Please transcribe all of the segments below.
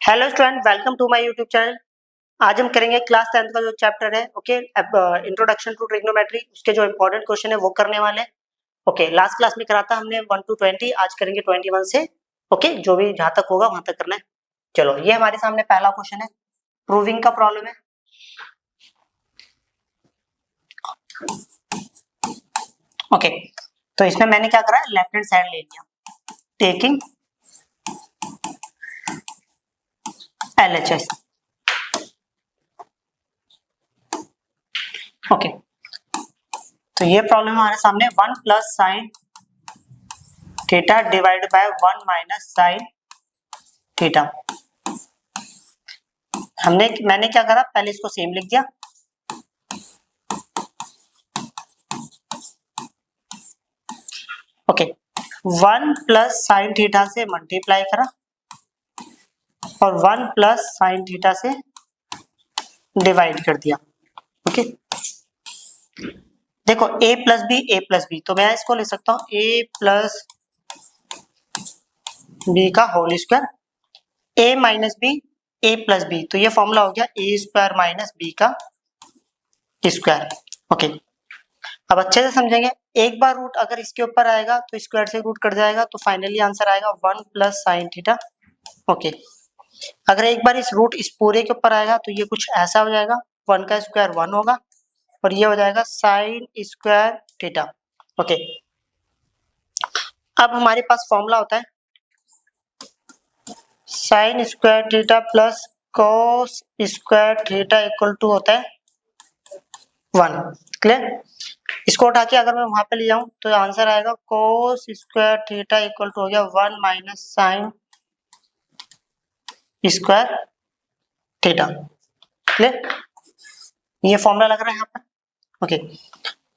Hello student, welcome to my YouTube channel. आज हम करेंगे क्लास 10th का जो चैप्टर है, ओके, इंट्रोडक्शन टू ट्रिग्नोमेट्री, उसके जो इंपॉर्टेंट क्वेश्चन है वो करने वाले हैं। ओके, लास्ट क्लास में करा था हमने 1 to 20, आज करेंगे 21 से। ओके, जो भी जहां तक होगा वहां तक करना है। चलो, ये हमारे सामने पहला क्वेश्चन है, प्रूविंग का प्रॉब्लम है। ओके, तो इसमें मैंने क्या करा, लेफ्ट हैंड साइड ले लिया, टेकिंग LHS। ओके, तो ये प्रॉब्लम हमारे सामने 1 plus sine theta divide by 1 minus sine theta. मैंने क्या करा, पहले इसको सेम लिख दिया। ओके, 1 प्लस साइन थीटा से मल्टीप्लाई करा और 1 प्लस साइन थीटा से डिवाइड कर दिया। ओके, देखो a प्लस बी, तो मैं इसको लिख सकता हूं a प्लस बी का whole square, a minus B a plus B, तो ये फॉर्मूला हो गया a स्क्वायर माइनस बी का स्क्वायर। ओके, अब अच्छे से समझेंगे। एक बार रूट अगर इसके ऊपर आएगा तो स्क्वायर से रूट कट जाएगा, तो फाइनली आंसर आएगा 1 प्लस साइन थीटा। ओके, अगर एक बार इस रूट इस पूरे के ऊपर आएगा तो ये कुछ ऐसा हो जाएगा, 1 का स्क्वायर 1 होगा और ये हो जाएगा साइन स्क्वायर थीटा। ओके, अब हमारे पास फॉर्मूला होता है sine square theta plus cos square theta equal to होता है 1। क्लियर? इसको उठा के अगर मैं वहां पे ले जाऊं तो आंसर आएगा cos square theta equal to हो गया 1 minus sine square theta. Clear? ये फॉर्मूला लग रहा है यहाँ पर। ओके,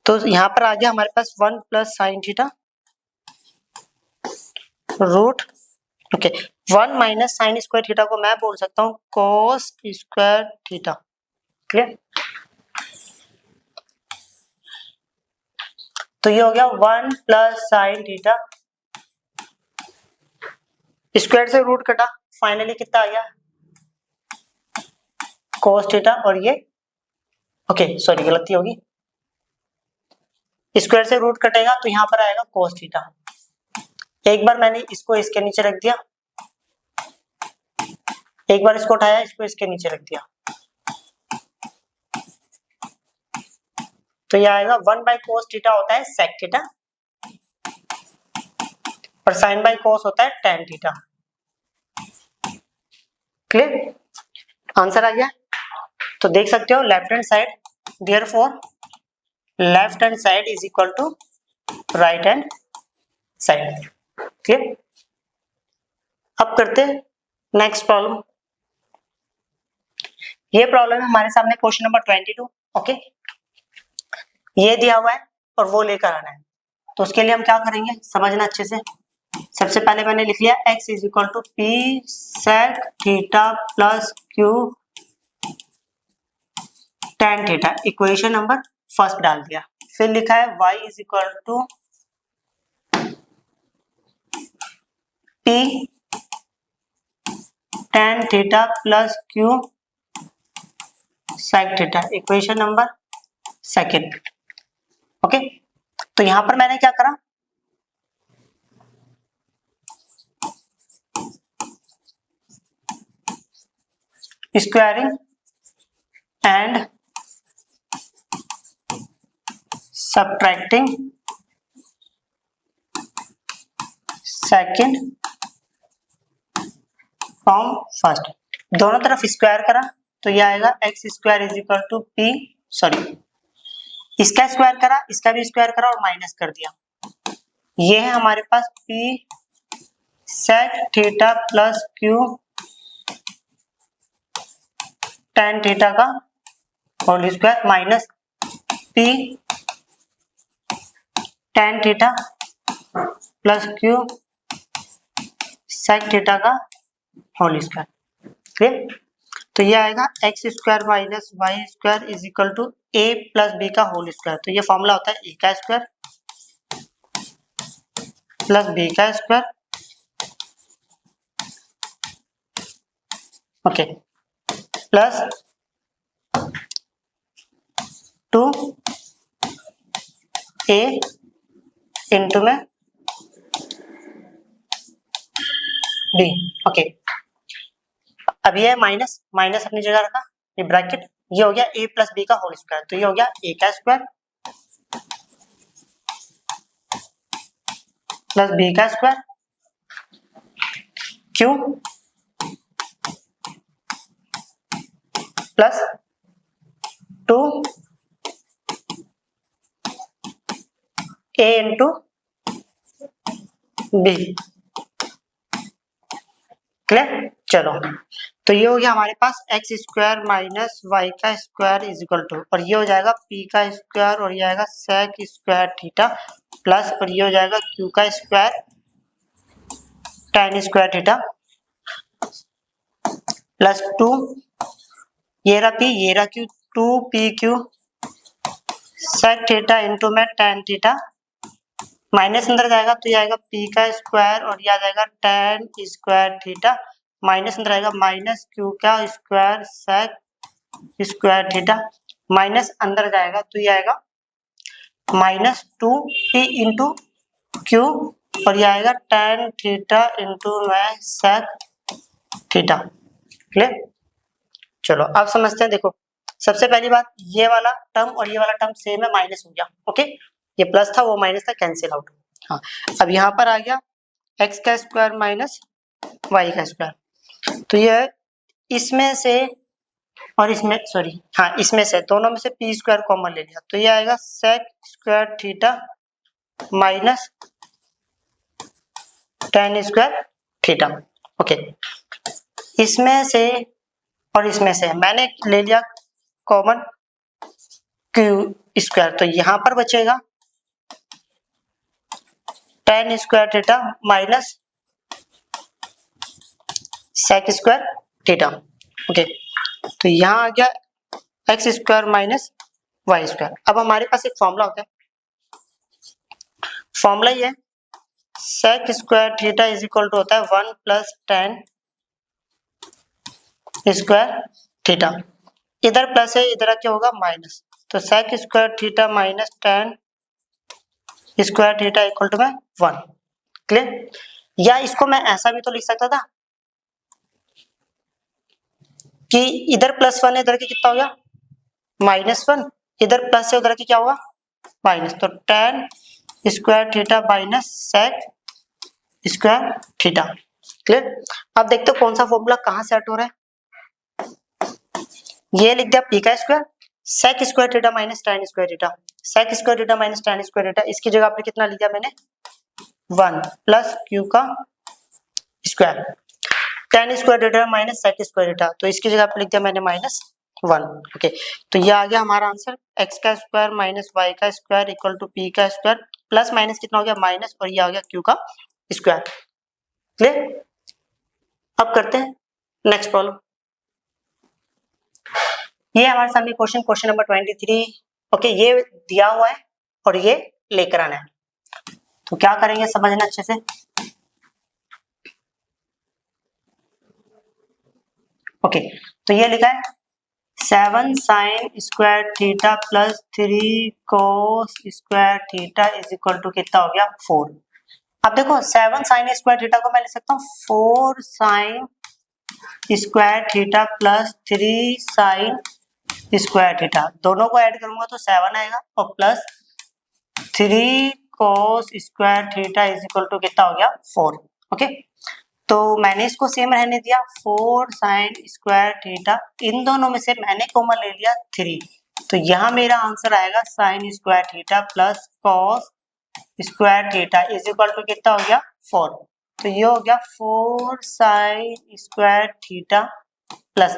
तो यहाँ पर आ गया हमारे पास 1 plus sine theta root, okay, 1 minus sine square theta को मैं बोल सकता हूँ cos स्क्वायर थीटा। क्लियर? तो ये हो गया 1 प्लस साइन थीटा, स्क्वायर से रूट कटा, फाइनली कितना आ गया cos थीटा, और ये ओके सॉरी गलती होगी, स्क्वायर से रूट कटेगा तो यहाँ पर आएगा cos थीटा। एक बार मैंने इसको इसके नीचे रख दिया, एक बार इसको उठाया, इसको इसके नीचे रख दिया, तो ये आएगा 1 बाई cos थीटा होता है sec थीटा और sin बाई cos होता है tan थीटा। क्लियर? आंसर आ गया। तो देख सकते हो left hand side, therefore left hand side is equal to right hand side. Clear? अब करते हैं नेक्स्ट प्रॉब्लम। ये प्रॉब्लम है हमारे सामने क्वेश्चन नंबर 22। ओके, ये दिया हुआ है और वो लेकर आना है, तो उसके लिए हम क्या करेंगे समझना अच्छे से। सबसे पहले मैंने लिख लिया x is equal to p sec theta plus Q tan theta, equation number first डाल दिया। फिर लिखा है y is equal to p tan theta plus Q sec theta, equation number second. Okay, तो यहां पर मैंने क्या करा, squaring and subtracting second from first, दोनों तरफ स्क्वायर करा तो ये आएगा x square is equal to p, sorry इसका स्क्वायर करा, इसका भी स्क्वायर करा और माइनस कर दिया। ये है हमारे पास P sec theta plus Q tan theta का whole square minus P tan theta plus Q sec theta का होल स्क्वायर। क्लियर? तो ये आएगा x square minus Y square is equal to A plus B का whole square. तो ये formula होता है ए का स्क्वायर प्लस बी का square okay, plus 2a into में b। ओके, अब ये माइनस माइनस अपनी जगह रखा, ये ब्रैकेट, ये हो गया a प्लस बी का होल स्क्वायर, तो ये हो गया a का स्क्वायर प्लस b का square q plus 2a into b. Clear? चलो, तो ये हो गया हमारे पास एक्स स्क्वायर माइनस वाई का स्क्वायर इज इक्वल टू, और ये हो जाएगा पी का स्क्वायर और ये आएगा सेक स्क्वायर थीटा प्लस, और ये हो जाएगा क्यू का square tan square theta plus 2 ये रहा पी, ये रहा q, 2pq sec theta into में tan थीटा, माइनस अंदर जाएगा तो ये आएगा पी का स्क्वायर और ये आ जाएगा tan स्क्वायर थीटा, माइनस अंदर आएगा माइनस क्यू का square sec square theta, minus अंदर जाएगा तो ये आएगा माइनस 2p इंटू क्यू और ये आएगा tan थीटा इंटू में सेक थीटा। क्लियर? चलो अब समझते हैं। देखो, सबसे पहली बात, ये वाला टर्म और ये वाला टर्म सेम है, माइनस हो गया। ओके, ये प्लस था वो माइनस था, कैंसिल आउट। हाँ, अब यहाँ पर आ गया एक्स का स्क्वायर माइनस वाई का स्क्वायर, तो ये इसमें से और इसमें, सॉरी हाँ, इसमें से दोनों में से पी स्क्वायर कॉमन ले लिया तो ये आएगा sec square theta minus tan square theta. Okay, इसमें से और इसमें से मैंने ले लिया कॉमन क्यू स्क्वायर, तो यहां पर बचेगा tan square theta minus sec square theta. Okay, तो यहां आ गया x square minus Y square. अब हमारे पास एक फॉर्मूला होता है, फॉर्मूला ये है sec square theta is equal to होता है 1 प्लस tan स्क्वायर थीटा, इधर प्लस है इधर क्या होगा माइनस, तो sec square theta minus tan square theta equal to में 1। क्लियर? या इसको मैं ऐसा भी तो लिख सकता था कि इधर प्लस 1 है, इधर की कितना हो गया -1, इधर प्लस है उधर की क्या होगा माइनस, तो tan square theta minus sec square theta. Clear? अब देखते हो कौन सा फॉर्मूला कहां सेट हो रहा है। ये लिख दिया पी का square sec square theta minus tan square theta, sec square theta minus tan square theta, इसकी जगह आपने कितना लिखा मैंने 1 प्लस क्यू का square, tan square theta minus sec square theta, तो इसकी जगह पे लिख दिया मैंने -1। ओके, तो ये आ गया हमारा आंसर एक्स का स्क्वायर माइनस वाई का स्क्वायर इक्वल टू पी का स्क्वायर प्लस माइनस कितना हो गया माइनस, और ये आ गया क्यू का स्क्वायर। क्लियर? अब करते हैं नेक्स्ट प्रॉब्लम। ये हमारे सामने क्वेश्चन नंबर 23। ओके, ये दिया हुआ है और ये लेकर आना है, तो क्या करेंगे समझना अच्छे से। ओके, तो ये लिखा है 7 sine square theta plus 3 cos square theta is equal to कितना हो गया 4। अब देखो 7 साइन स्क्वायर थीटा को मैं लिख सकता हूँ 4 sine square theta plus 3 sine square theta, दोनों को ऐड करूंगा तो 7 आएगा और plus 3 cos square theta is equal to कितना हो गया 4। ओके, तो मैंने इसको सेम रहने दिया 4 साइन स्क्वायर थीटा, इन दोनों में से मैंने कॉमन ले लिया 3, तो यहाँ मेरा आंसर आएगा sine square theta plus cos square theta is equal to कितना हो गया 4, तो ये हो गया 4 sine square theta plus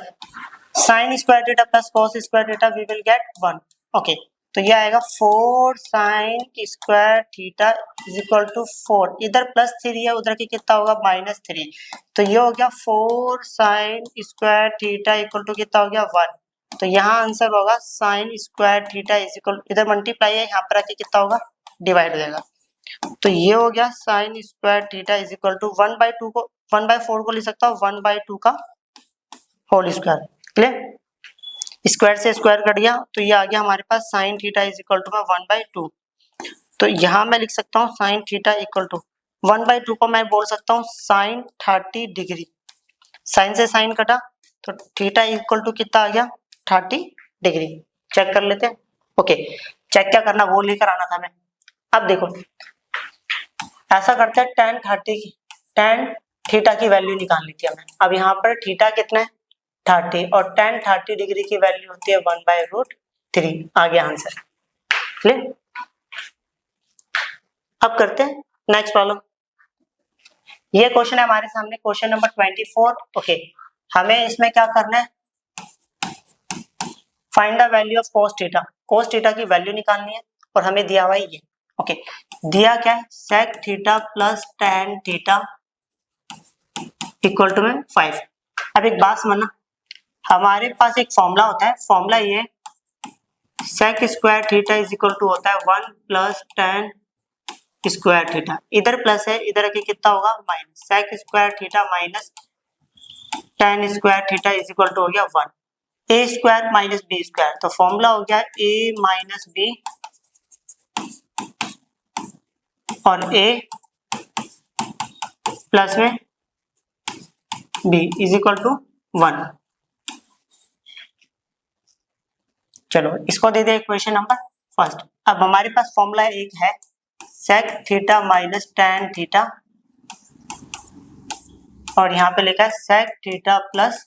sine square theta plus cos square theta we will get 1। Okay, तो ये आएगा 4 sine square theta is equal to 4, इधर प्लस 3 है उधर की कितना होगा -3, तो ये हो गया 4 sine square theta equal to कितना हो गया 1, तो यहाँ आंसर होगा sine square theta is equal, इधर मल्टीप्लाई है यहाँ पर आके कितना होगा डिवाइड हो जाएगा, तो ये हो गया sine square theta is equal to 1/2 को 1/4 को लिख सकता हूँ 1/2 का होल स्क्वायर। क्लियर? स्क्वायर से स्क्वायर कट गया तो ये आ गया हमारे पास sine theta is equal to 1/2। तो यहाँ मैं लिख सकता हूँ साइन थीटा इक्वल टू 1/2 को मैं बोल सकता हूँ साइन 30 डिग्री। साइन से साइन कटा तो थीटा इक्वल टू कितना आ गया 30 डिग्री। चेक कर लेते हैं। ओके, चेक क्या करना वो लेकर आना था मैं। अब देखो ऐसा करते हैं tan थीटा की वैल्यू निकाल ली थी हमें। अब यहाँ पर थीटा कितना है 30 और tan 30 डिग्री की वैल्यू होती है 1/√3। आ गया आंसर। क्लियर? अब करते हैं नेक्स्ट प्रॉब्लम। ये क्वेश्चन है हमारे सामने, क्वेश्चन नंबर 24। ओके, हमें इसमें क्या करना है, find the value of cos theta. cos theta की वैल्यू निकालनी है और हमें दिया हुआ है ये। ओके, दिया क्या है sec theta plus tan theta equal to में 5। अब एक बात समझना, हमारे पास एक फॉर्मूला होता है, फॉर्मूला ये sec square theta is equal to होता है 1 प्लस tan स्क्वायर थीटा। इधर प्लस है, इधर आके कितना होगा minus. sec square theta minus tan square theta is equal to हो गया 1। A square minus B square, तो फॉर्मूला हो गया ए माइनस बी और ए प्लस में बी इज इक्वल टू 1। चलो इसको दे दे इक्वेशन नंबर फर्स्ट। अब हमारे पास फॉर्मूला एक है sec theta minus tan theta और यहाँ पे लिखा है sec theta plus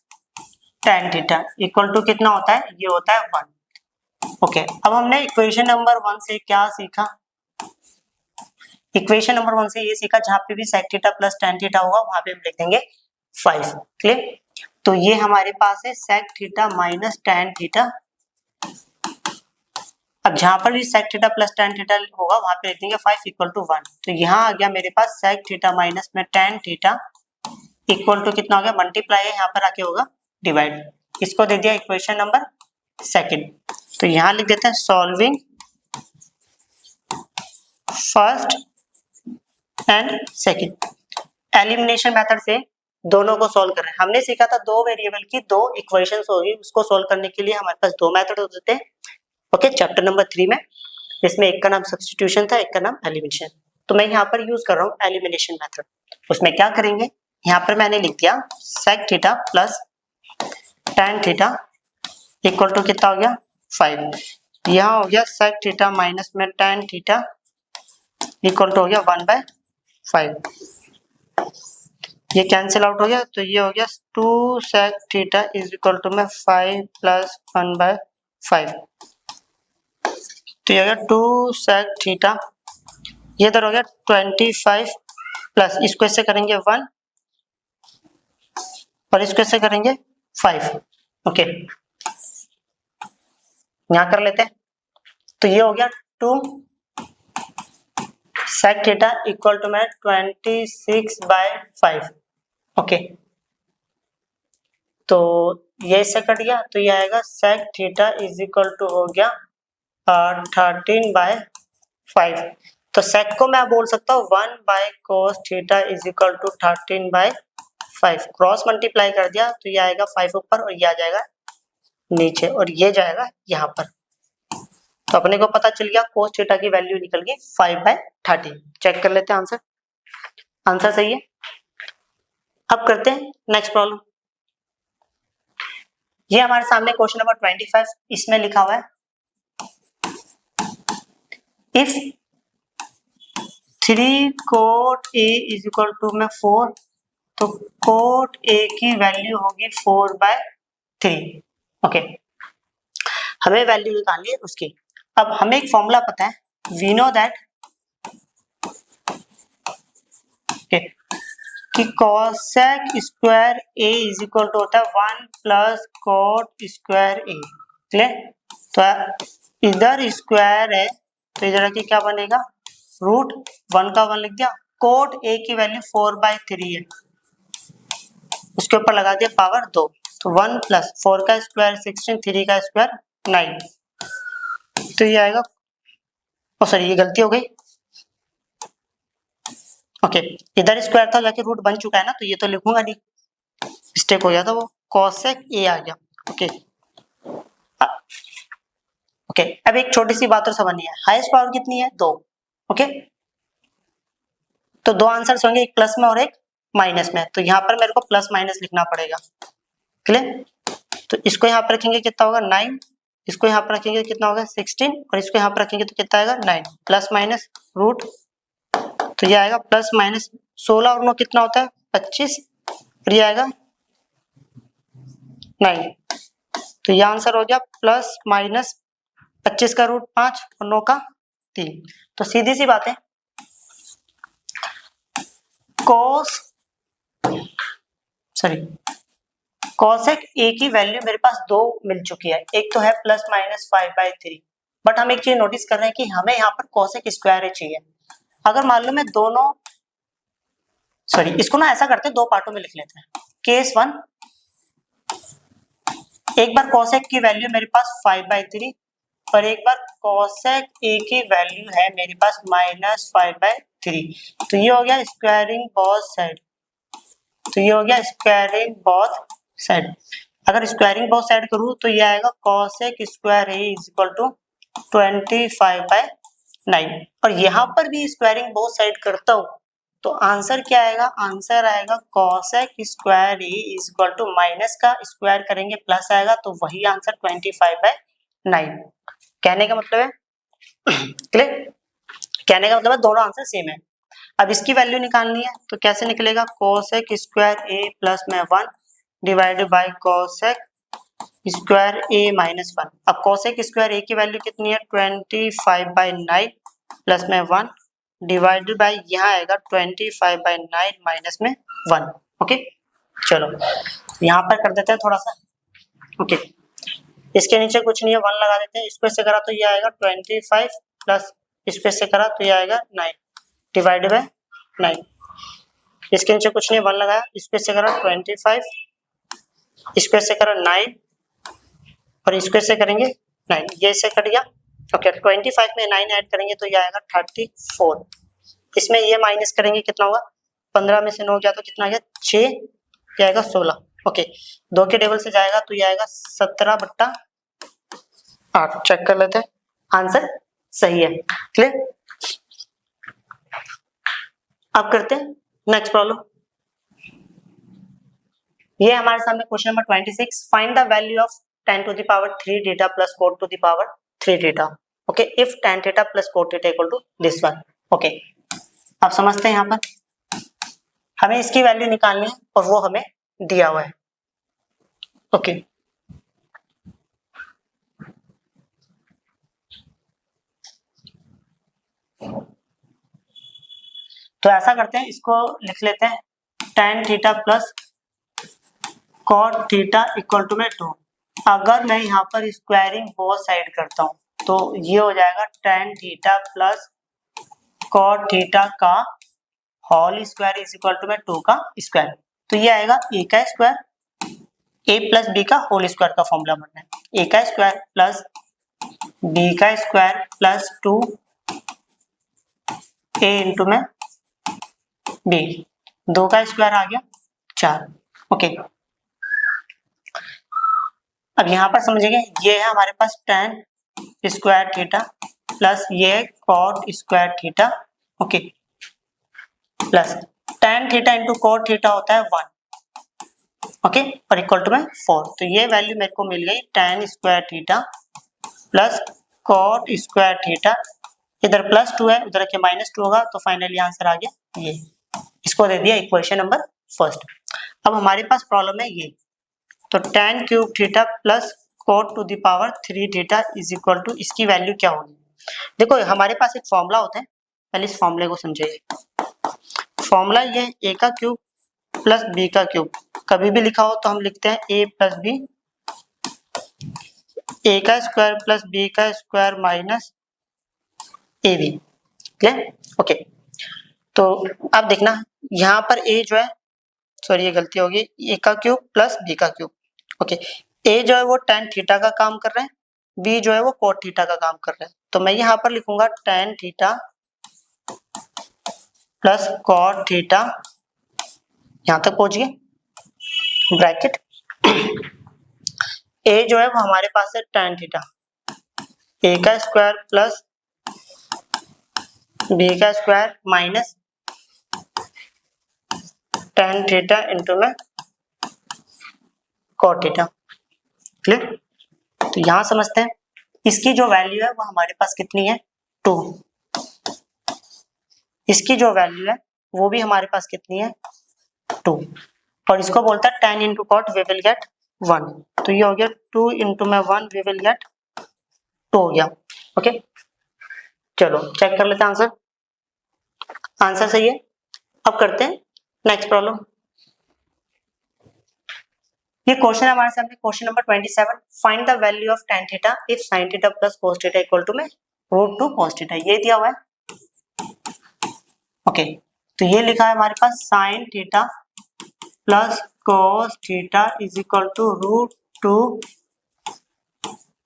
tan theta equal to कितना होता है, ये होता है 1। ओके, अब हमने इक्वेशन नंबर 1 से क्या सीखा, इक्वेशन नंबर 1 से ये सीखा जहां पे भी sec theta plus tan theta होगा वहां पे हम लिख देंगे 5। क्लियर? तो ये हमारे पास है sec theta minus tan theta. अब जहां पर भी sec theta plus tan theta होगा वहां पे लिख देंगे 5 इक्वल टू 1। तो यहाँ आ गया मेरे पास sec थीटा माइनस में tan थीटा इक्वल टू कितना हो गया, मल्टीप्लाई है यहाँ पर आके होगा डिवाइड। इसको दे दिया इक्वेशन नंबर सेकंड। तो यहाँ लिख देते हैं solving first and second. Elimination method से दोनों को सॉल्व कर रहे हैं। हमने सीखा था दो वेरिएबल की दो इक्वेशंस होगी, उसको सॉल्व करने के लिए हमारे पास दो मेथड होते थे। ओके, चैप्टर नंबर 3 में, इसमें एक का नाम सब्स्टिट्यूशन था, एक का नाम एलिमिनेशन। तो मैं यहाँ पर यूज कर रहा हूँ एलिमिनेशन मेथड। उसमें क्या करेंगे, यहाँ पर मैंने लिख दिया sec theta plus tan theta equal to कितना हो गया 5। यहाँ हो गया sec थीटा माइनस में tan थीटा इक्वल टू हो गया 1/5। ये कैंसिल आउट हो गया तो ये हो गया 2 sec theta is equal to में 5 प्लस 1/5। तो ये हो गया 2 sec थीटा, ये इधर हो गया 25 प्लस इसको ऐसे करेंगे 1 और इसको ऐसे करेंगे 5। ओके, यहाँ कर लेते हैं। तो ये हो गया 2 sec थीटा इक्वल टू में 26/5। ओके, तो ये इससे कट गया तो ये आएगा sec theta is equal to हो गया 13/5। तो sec को मैं बोल सकता हूँ 1/cos theta is equal to 13/5। Cross multiply कर दिया तो ये आएगा 5 ऊपर और ये आ जाएगा नीचे और ये जाएगा यहाँ पर। तो अपने को पता चल गया cos थीटा की वैल्यू निकल गई 5/13। चेक कर लेते हैं आंसर। आंसर सही है। अब करते हैं नेक्स्ट प्रॉब्लम। ये हमारे सामने क्वेश्चन नंबर 25। इसमें लिखा हुआ है if 3 cot A is equal to में 4, तो cot A की वैल्यू होगी 4/3। ओके, हमें वैल्यू निकालनी है उसकी। अब हमें एक फॉर्मूला पता है, वी नो दैट कि cosec square A is equal to होता है 1 plus cot square A। Clear? तो इधर स्क्वायर है तो इधर आके क्या बनेगा, रूट 1 का 1 लिख दिया। cot A की वैल्यू 4/3 है, उसके ऊपर लगा दिया पावर 2। तो 1 प्लस 4 का स्क्वायर 16, 3 का स्क्वायर 9। तो ये आएगा, सॉरी ये गलती हो गई। ओके, इधर स्क्वायर था जाके रूट बन चुका है ना, तो ये तो लिखूंगा नहीं, मिस्टेक हो गया था वो। कोसेक ए आ गया। ओके ओके, अब एक छोटी सी बात और समझनी है, हाईएस्ट पावर कितनी है? 2। ओके, तो दो आंसर्स होंगे, एक प्लस में और एक माइनस में, तो यहाँ पर मेरे को प्लस माइनस लिखना पड़ेगा। क्लियर? तो इसको यहाँ पर रखेंगे कितना होगा? 9, इसको यहाँ पर रखेंगे कितना होगा? 16, और इसको यहाँ पर रखेंगे तो कितना आएगा? 9 प्लस माइनस रूट, तो ये आएगा प्लस माइनस 16 और 9 कितना होता है? 25, और ये आएगा 9, तो ये आंसर हो गया प्लस माइनस 25 का रूट 5 और 9 का 3। तो सीधी सी बात है, कोसेक ए की वैल्यू मेरे पास 2 मिल चुकी है, एक तो है प्लस माइनस 5/3, बट हम एक चीज नोटिस कर रहे हैं कि हमें यहाँ पर कोसेक स्क्वायर ए चाहिए। अगर मान लो मैं दोनों, इसको ना ऐसा करते हैं, दो पार्टों में लिख लेते हैं। केस 1, एक बार कोसेक की वैल्यू मेरे पास 5/3 और एक बार कोसेक ए की वैल्यू है मेरे पास -5/3, तो ये हो गया स्क्वायरिंग बोथ साइड, तो ये हो गया स्क्वायरिंग बोथ साइड। अगर स्क्वायरिंग बोथ साइड करूँ तो ये आएगा cosec square A is equal to 25/9, और यहाँ पर भी स्क्वायरिंग बोथ साइड करता हूँ तो आंसर क्या आएगा? आंसर आएगा cosec square A is equal to minus का स्क्वायर करेंगे प्लस आएगा, तो वही आंसर 25/9। कहने का मतलब है क्लियर? कहने का मतलब है दोनों आंसर सेम है। अब इसकी वैल्यू निकालनी है तो कैसे निकलेगा? कोसेक स्क्वायर ए प्लस में 1 डिवाइडेड बाय कोसेक स्क्वायर ए माइनस 1। अब कोसेक स्क्वायर ए की वैल्यू कितनी है? 25/9 प्लस में 1 डिवाइडेड बाय यहाँ आएगा 25/9 माइनस में 1। ओके, चलो यहाँ पर कर देते हैं थोड़ा सा। ओके, इसके नीचे कुछ नहीं है, 1 लगा देते हैं, इसको से करा तो ये आएगा 25 प्लस इसको से करा तो ये आएगा 9 डिवाइडेड बाय 9। इसके नीचे कुछ नहीं, 1 लगाया, इसको से करा 25, इसको से करा 9 और इसको से करेंगे 9, ये से कट गया। ओके, 25 में 9 ऐड करेंगे तो ये आएगा 34, इसमें ये माइनस करेंगे कितना होगा? 15 में से 9 गया तो कितना आ गया? 6, ये आएगा 16। ओके, 2 के टेबल से जाएगा तो ये आएगा 17/8। चेक कर लेते हैं, आंसर सही है। क्लियर? अब करते हैं नेक्स्ट प्रॉब्लम। ये हमारे सामने question number 26, find the value of tan to the power 3 theta plus cot to the power 3 theta, okay, if tan theta plus cot theta equal to this one। okay, आप समझते हैं यहाँ पर हमें इसकी वैल्यू निकालनी है और वो हमें दिया हुआ है। ओके, तो ऐसा करते हैं, इसको लिख लेते हैं tan theta plus cot theta equal to में 2। अगर मैं यहाँ पर स्क्वायरिंग बोथ साइड करता हूँ तो ये हो जाएगा tan theta plus cot theta का whole square is equal to में 2 का स्क्वायर, तो ये आएगा a का स्क्वायर, a प्लस b का होल स्क्वायर का फॉर्मूला बनना है, a का स्क्वायर प्लस b का स्क्वायर प्लस 2a इंटू में b, 2 का स्क्वायर आ गया 4। ओके, अब यहाँ पर समझिए, ये है हमारे पास tan स्क्वायर थीटा प्लस ये cot square theta, okay, plus tan theta into cot theta होता है 1, ओके, और इक्वल टू में 4। तो ये वैल्यू मेरे को मिल गई tan square theta plus cot square theta, इधर प्लस 2 है, उधर के -2 होगा, तो फाइनली आंसर आ गया ये। इसको दे दिया इक्वेशन नंबर फर्स्ट। अब हमारे पास प्रॉब्लम है ये, तो tan cube theta plus cot to the power 3 theta is equal to, इसकी वैल्यू क्या होगी? देखो हमारे पास एक फॉर्मूला होता है, पहले इस फॉर्मूले को समझिए। फॉर्मूला ये a का क्यूब प्लस b का क्यूब, कभी भी लिखा हो तो हम लिखते हैं a प्लस b, a का स्क्वायर प्लस b का square minus ab। Clear? Okay, तो अब देखना यहाँ पर a जो है, सॉरी ये गलती होगी, a का क्यूब प्लस b का क्यूब। ओके, a जो है वो tan थीटा का काम कर रहे हैं, b जो है वो cot थीटा का काम कर रहे हैं, तो मैं यहाँ पर लिखूंगा tan theta plus cot theta, यहाँ तक पहुंच गए ब्रैकेट ए जो है वो हमारे पास है tan थीटा, ए का स्क्वायर प्लस बी का square minus tan theta into में cot थीटा। क्लियर? तो यहां समझते हैं, इसकी जो वैल्यू है वो हमारे पास कितनी है 2, इसकी जो वैल्यू है वो भी हमारे पास कितनी है 2, और इसको बोलता है tan into cot we will get 1। तो ये हो गया 2 इंटू में 1 वी विल गेट 2 हो गया। ओके, चलो चेक कर लेते हैं आंसर। आंसर सही है। अब करते हैं नेक्स्ट प्रॉब्लम। ये क्वेश्चन है हमारे सामने, question number 27। Find the value of tan theta if sin theta plus cos theta equal to में √2 cos थीटा। ये दिया हुआ है। ओके, तो ये लिखा है हमारे पास sin theta plus cos theta is equal to √2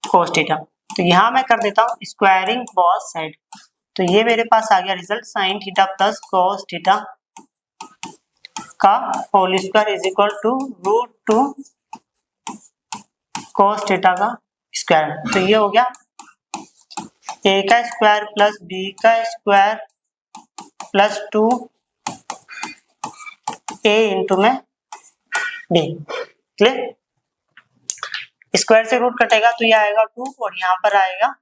cos theta. तो यहां मैं कर देता हूं स्क्वायरिंग बोथ साइड। तो ये मेरे पास आ गया result sin theta plus cos theta का whole square is equal to √2 cos theta का स्क्वायर। तो ये हो गया a का स्क्वायर प्लस b का स्क्वायर प्लस 2 a इंटू में b। क्लियर? स्क्वायर से रूट कटेगा तो ये आएगा 2 और यहाँ पर आएगा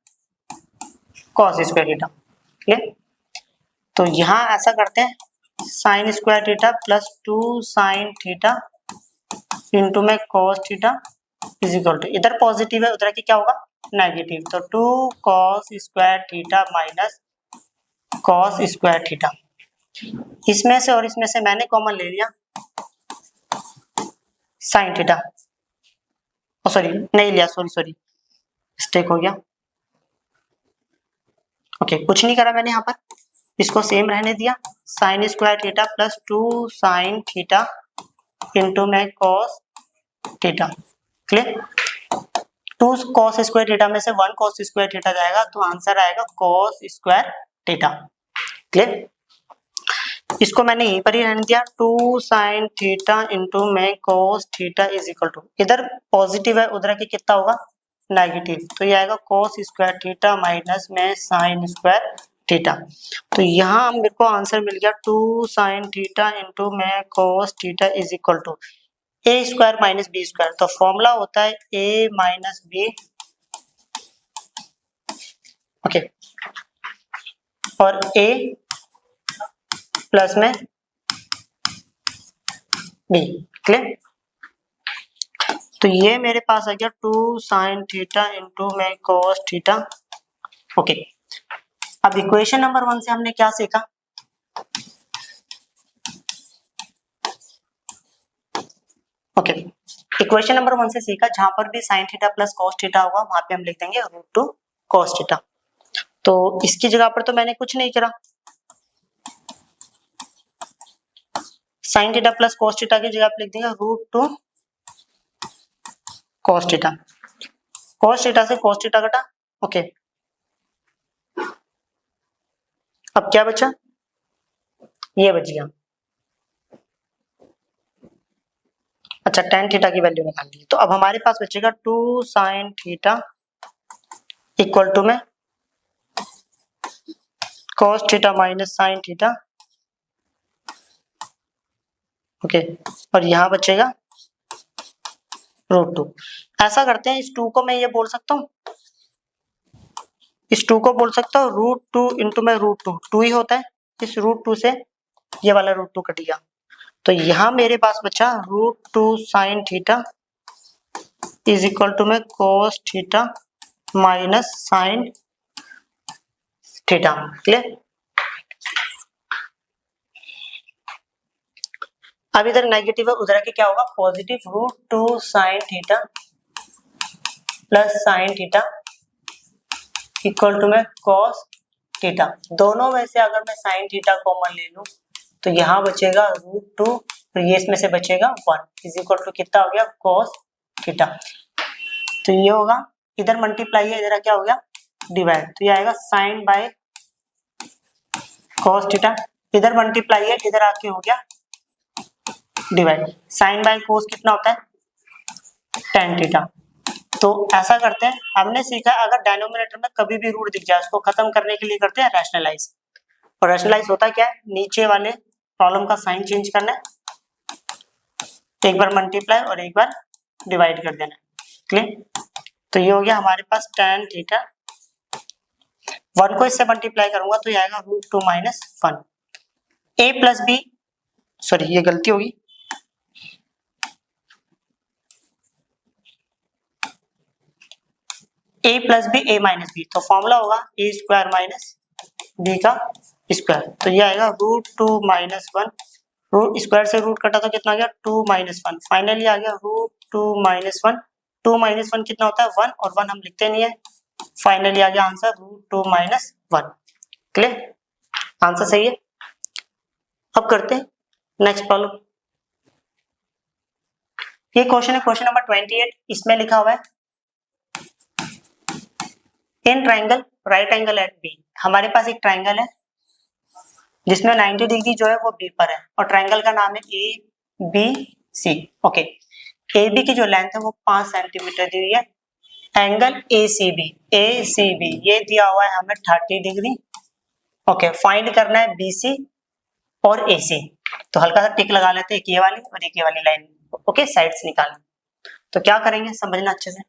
cos स्क्वायर थीटा। क्लियर? तो यहाँ ऐसा करते हैं sin square theta plus 2 sin theta into में cos theta is equal to, इधर पॉजिटिव है उधर की क्या होगा नेगेटिव, तो 2 cos square theta minus cos square theta. इसमें से और इसमें से मैंने कॉमन ले लिया sin थीटा, सॉरी नहीं लिया, सॉरी मिस्टेक हो गया। ओके, कुछ नहीं करा मैंने यहाँ पर, इसको सेम रहने दिया। sin square theta plus 2 sin theta into में cos theta. Clear? 2 cos square theta में से 1 cos स्क्वायर थीटा जाएगा तो आंसर आएगा cos स्क्वायर थीटा। क्लियर? इसको मैंने यहीं पर ही रहने दिया 2 sin थीटा इंटू में cos theta is equal to, इधर पॉजिटिव है उधर की कितना होगा नेगेटिव, तो ये आएगा cos स्क्वायर थीटा माइनस में sin स्क्वायर थीटा। तो यहाँ मेरे को आंसर मिल गया 2 sin थीटा इंटू में cos theta is equal to a square minus b square. तो फॉर्मूला होता है a माइनस b, ओके, और a प्लस में b। क्लियर? तो ये मेरे पास आ गया 2 sin थीटा इंटू में cos थीटा। ओके, अब इक्वेशन नंबर 1 से हमने क्या सीखा, ओके, इक्वेशन नंबर 1 से सीखा जहां पर भी sin theta plus cos theta होगा वहां पे हम लिख देंगे √2 cos थीटा। तो इसकी जगह पर तो मैंने कुछ नहीं करा, sin theta plus cos theta की जगह पे लिख देंगे √2 cos थीटा। cos थीटा से cos थीटा कटा, ओके, अब क्या बचा, ये बच गया। अच्छा, tan थीटा की वैल्यू निकाल ली, तो अब हमारे पास बचेगा 2 sin थीटा इक्वल टू में cos theta minus sin theta. Okay, और यहां बचेगा √2। ऐसा करते हैं, इस 2 को मैं ये बोल सकता हूँ, इस 2 को बोल सकता हूँ √2 इंटू में √2, 2 ही होता है, इस √2 से ये वाला √2 कट गया, तो यहाँ मेरे पास बचा √2 sin theta is equal to में cos theta minus sin theta. Clear? अब इधर नेगेटिव है उधर के क्या होगा positive, √2 sin theta plus sin theta equal to में cos थीटा। दोनों में से अगर मैं sin थीटा कॉमन ले लूं तो यहाँ बचेगा √2 और ये इसमें से बचेगा 1 इज इक्वल टू कितना हो गया cos थीटा। तो ये होगा, इधर मल्टीप्लाई है इधर क्या हो गया डिवाइड, तो ये आएगा sin बाय cos थीटा, इधर मल्टीप्लाई है इधर आके हो गया डिवाइड। sin बाय cos कितना होता है tan थीटा। तो ऐसा करते हैं, हमने सीखा अगर डिनोमिनेटर में कभी भी रूट दिख जाए उसको खत्म करने के लिए करते हैं रैशनलाइज। और रैशनलाइज होता क्या है, नीचे वाले प्रॉब्लम का साइन चेंज करना है, एक बार मल्टीप्लाई और एक बार डिवाइड कर देना। क्लियर? तो ये हो गया हमारे पास tan थीटा। 1 को इससे मल्टीप्लाई करूंगा तो ये आएगा √2 - 1। a प्लस बी, सॉरी ये गलती होगी, a plus B a minus B, तो फॉर्मूला होगा a स्क्वायर माइनस b का स्क्वायर। तो ये आएगा √2 - 1, रूट स्क्वायर से रूट कटा तो कितना आ गया 2 - 1, फाइनली आ गया √2 - 1। 2 - 1 कितना होता है 1, और 1 हम लिखते नहीं है, फाइनली आ गया आंसर √2 - 1। क्लियर? आंसर सही है। अब करते हैं नेक्स्ट प्रॉब्लम। ये क्वेश्चन है क्वेश्चन नंबर 28। इसमें लिखा हुआ है in triangle right angle at B. हमारे पास एक ट्राइंगल है जिसमें 90 डिग्री जो है वो बी पर है, और ट्राइंगल का नाम है A B C. Okay, A B की जो लेंथ है वो 5 सेंटीमीटर दी हुई है। एंगल ए सी बी ये दिया हुआ है हमें 30 डिग्री। ओके, फाइंड करना है बी सी और ए सी। तो हल्का सा टिक लगा लेते हैं, एक ये वाली और एक ये वाली लाइन। ओके, साइड्स निकालनी। तो क्या करेंगे समझना अच्छे से।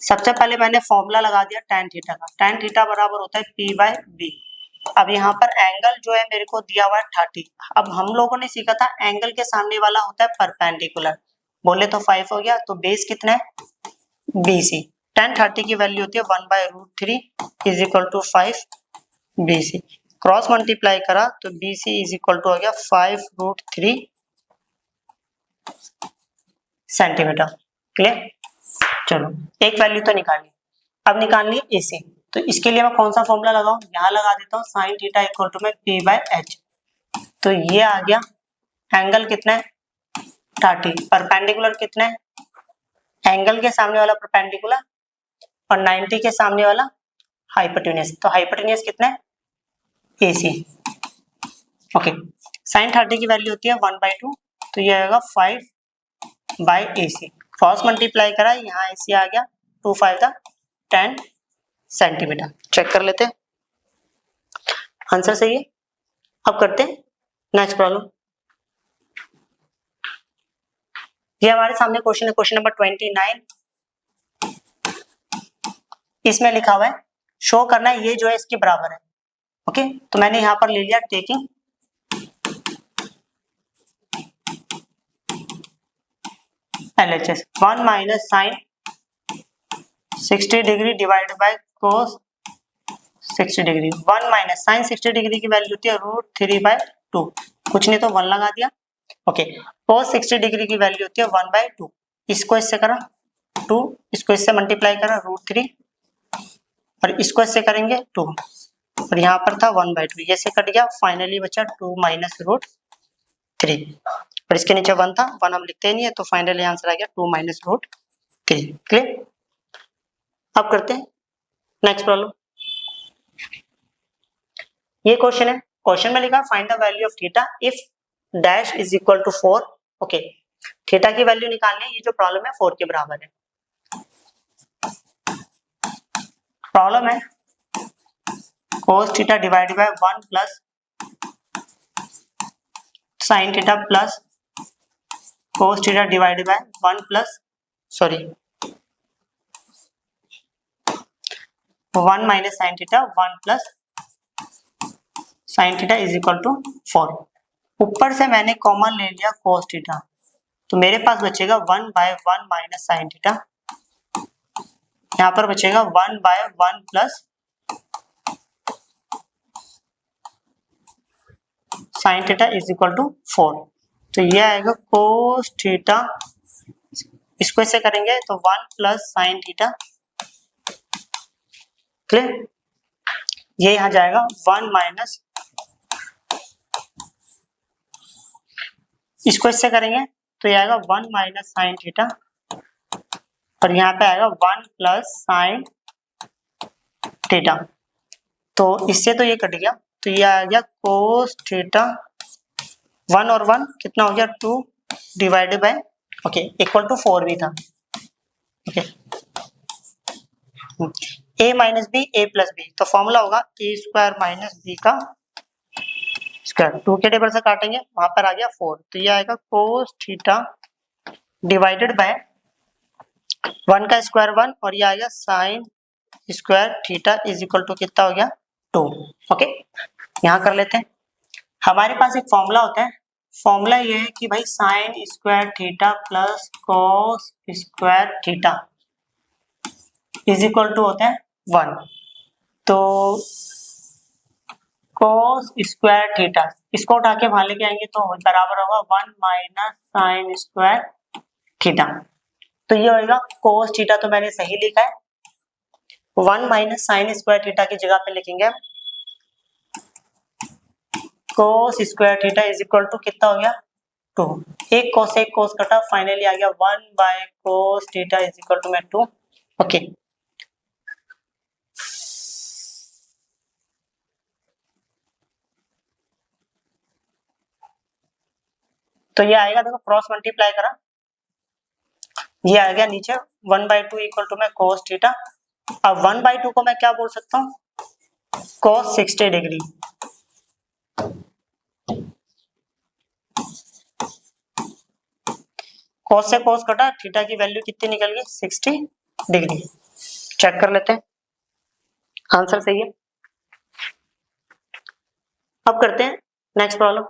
सबसे पहले मैंने फॉर्मूला लगा दिया tan थीटा का। tan थीटा बराबर होता है p/b। अब यहाँ पर एंगल जो है मेरे को दिया हुआ है 30। अब हम लोगों ने सीखा था एंगल के सामने वाला होता है परपेंडिकुलर, बोले तो 5 हो गया। तो बेस कितना है BC। tan 30 की वैल्यू होती है 1/√3 = 5 BC। क्रॉस मल्टीप्लाई करा तो BC = हो गया 5√3 सेंटीमीटर। क्लियर? चलो एक वैल्यू तो निकाल ली, अब निकालनी है AC। तो इसके लिए मैं कौन सा फॉर्मूला लगाऊं, यहाँ लगा देता हूँ sin थीटा = P/H। तो ये आ गया एंगल कितना है 30, परपेंडिकुलर कितना है, एंगल के सामने वाला परपेंडिकुलर और 90 के सामने वाला हाइपोटेन्यूज। तो हाइपोटेन्यूज कितना है AC। ओके, sin 30 की वैल्यू होती है 1/2, तो ये आएगा 5/AC। क्रॉस मल्टीप्लाई करा, यहाँ AC आ गया 2 5 10 सेंटीमीटर। चेक कर लेते हैं, आंसर सही है। अब करते हैं नेक्स्ट प्रॉब्लम। ये हमारे सामने क्वेश्चन है क्वेश्चन नंबर 29। इसमें लिखा हुआ है शो करना है ये जो है इसके बराबर है। ओके, तो मैंने यहां पर ले लिया taking LHS 1 - sin 60 degree divide by cos 60 degree. 1 - sin 60 degree की वैल्यू होती है √3/2, कुछ नहीं तो 1 लगा दिया। ओके, cos 60 डिग्री की वैल्यू होती है 1/2। इसको इससे करा 2, इसको इससे मल्टीप्लाई करा √3, और इसको इससे करेंगे 2, और यहाँ पर था 1/2, ये से कट गया, फाइनली बचा 2 - √3, और इसके नीचे 1 था, 1 हम लिखते ही नहीं है, तो फाइनली आंसर आ गया 2 - √3। क्लियर? अब करते हैं नेक्स्ट प्रॉब्लम। ये क्वेश्चन है, क्वेश्चन में लिखा find the value of theta if dash is equal to 4। Okay, theta की वैल्यू निकालनी है, ये जो प्रॉब्लम है 4 के बराबर है। प्रॉब्लम है cos theta divided by 1 plus sin theta plus cos theta divided by 1 plus 1 minus sin theta 1 plus sin theta is equal to 4। ऊपर से मैंने कॉमन ले लिया cos थीटा, तो मेरे पास बचेगा 1/1 माइनस sin थीटा, यहाँ पर बचेगा 1/1 plus sin theta is equal to 4। तो ये आएगा cos थीटा, इसको ऐसे करेंगे तो 1 प्लस sin थीटा। क्लियर? ये यहाँ जाएगा 1 माइनस, इसको इससे करेंगे तो ये आएगा 1 माइनस sin थीटा, और यहाँ पे आएगा 1 प्लस sin थीटा। तो इससे तो ये कट गया, तो ये आ गया cos थीटा 1 और 1 कितना हो गया 2 divided by okay, equal to 4 भी था। Okay, a minus B A plus B, तो फॉर्मूला होगा ए स्क्वायर माइनस बी का स्क्वायर। 2 के टेबल से काटेंगे, वहां पर आ गया 4, तो ये आएगा कोस थीटा डिवाइडेड बाय 1 का स्क्वायर 1 और ये आएगा sine square theta is equal to कितना हो गया 2। ओके, यहाँ कर लेते हैं। हमारे पास एक फॉर्मूला होता है, फॉर्मूला ये है कि भाई sine square theta plus cos square theta is equal to होता है 1। तो cos स्क्वायर थीटा इसको उठा के वहां लेके आएंगे तो बराबर होगा 1 माइनस साइन स्क्वायर थीटा। तो ये होगा cos थीटा, तो मैंने सही लिखा है। 1 माइनस साइन स्क्वायर थीटा की जगह पे लिखेंगे cos square theta is equal to कितना हो गया 2। एक cos कटा, फाइनली आ गया 1 by cos theta is equal to में 2। ओके, तो ये आएगा, देखो क्रॉस मल्टीप्लाई करा, ये आ गया नीचे 1 बाई 2 इक्वल टू में cos थीटा। अब 1 बाई 2 को मैं क्या बोल सकता हूँ, cos 60 डिग्री। cos से cos कटा, थीटा की वैल्यू कितनी निकल गई 60 डिग्री। चेक कर लेते हैं, आंसर सही है। अब करते हैं नेक्स्ट प्रॉब्लम।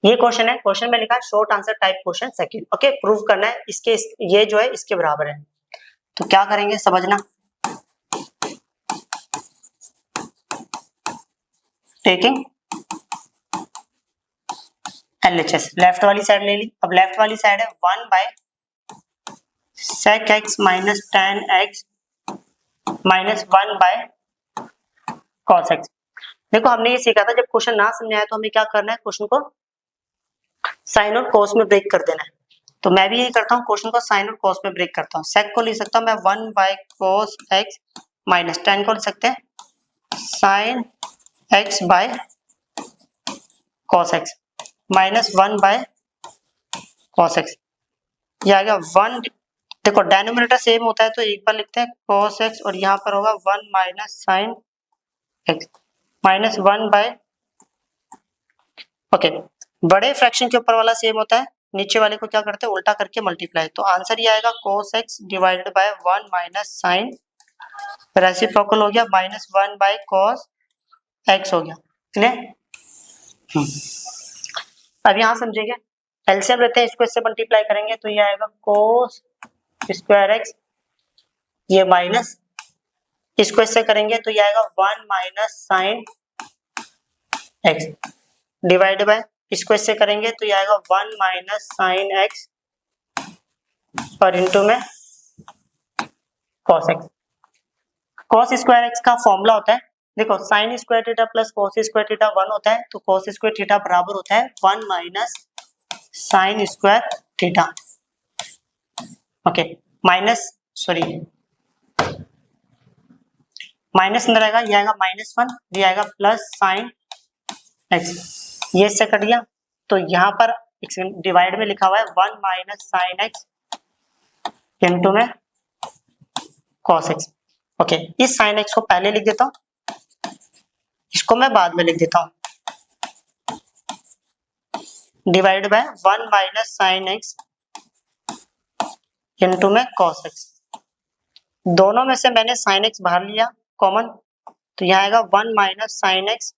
ये क्वेश्चन है, क्वेश्चन में लिखा है short answer type question second. Okay, prove करना है इसके ये जो है इसके बराबर है। तो क्या करेंगे समझना, टेकिंग LHS, लेफ्ट वाली साइड ले ली। अब लेफ्ट वाली साइड है 1 by sec x minus tan x minus 1 by cos x। देखो हमने ये सीखा था, जब क्वेश्चन ना समझ आया तो हमें क्या करना है, क्वेश्चन को साइन और cos में ब्रेक कर देना है। तो मैं भी यही करता हूँ, क्वेश्चन को साइन और cos में ब्रेक करता हूँ। sec को लिख सकता हूँ मैं 1 by cos x minus tan को लिख सकते हैं sin x by cos x minus 1 by cos x। ये आ गया 1। देखो डेनोमिनेटर सेम होता है तो एक बार लिखते हैं cos x और यहाँ पर होगा 1 minus sine x minus 1 by. Okay, बड़े फ्रैक्शन के ऊपर वाला सेम होता है, नीचे वाले को क्या करते हैं उल्टा करके मल्टीप्लाई। तो आंसर ये आएगा cos x divided by 1 minus sine, reciprocal हो गया माइनस 1 बाय cos x हो गया। क्लियर? अब यहाँ समझेंगे, एलसीएम लेते हैं, इसको इससे मल्टीप्लाई करेंगे तो ये आएगा cos स्क्वायर x, ये माइनस, इसको इससे करेंगे तो ये आएगा 1 minus sine x divide by, इसको इससे करेंगे तो ये आएगा 1 माइनस साइन x और इनटू में cos x। cos square x का फॉर्मूला होता है, देखो sine square theta plus cos square theta 1 होता है, तो cos स्क्वायर थीटा बराबर होता है 1 minus sine square theta. Okay, minus sorry minus अंदर आएगा, ये आएगा -1, ये आएगा प्लस साइन x, ये इससे कट गया। तो यहाँ पर डिवाइड में लिखा हुआ है 1 माइनस साइन x इनटू में cos x। ओके, इस साइन x को पहले लिख देता हूँ, इसको मैं बाद में लिख देता हूँ, divide by 1 minus sine x into में cos x। दोनों में से मैंने साइन x बाहर लिया कॉमन, तो यहाँ आएगा 1 माइनस साइन x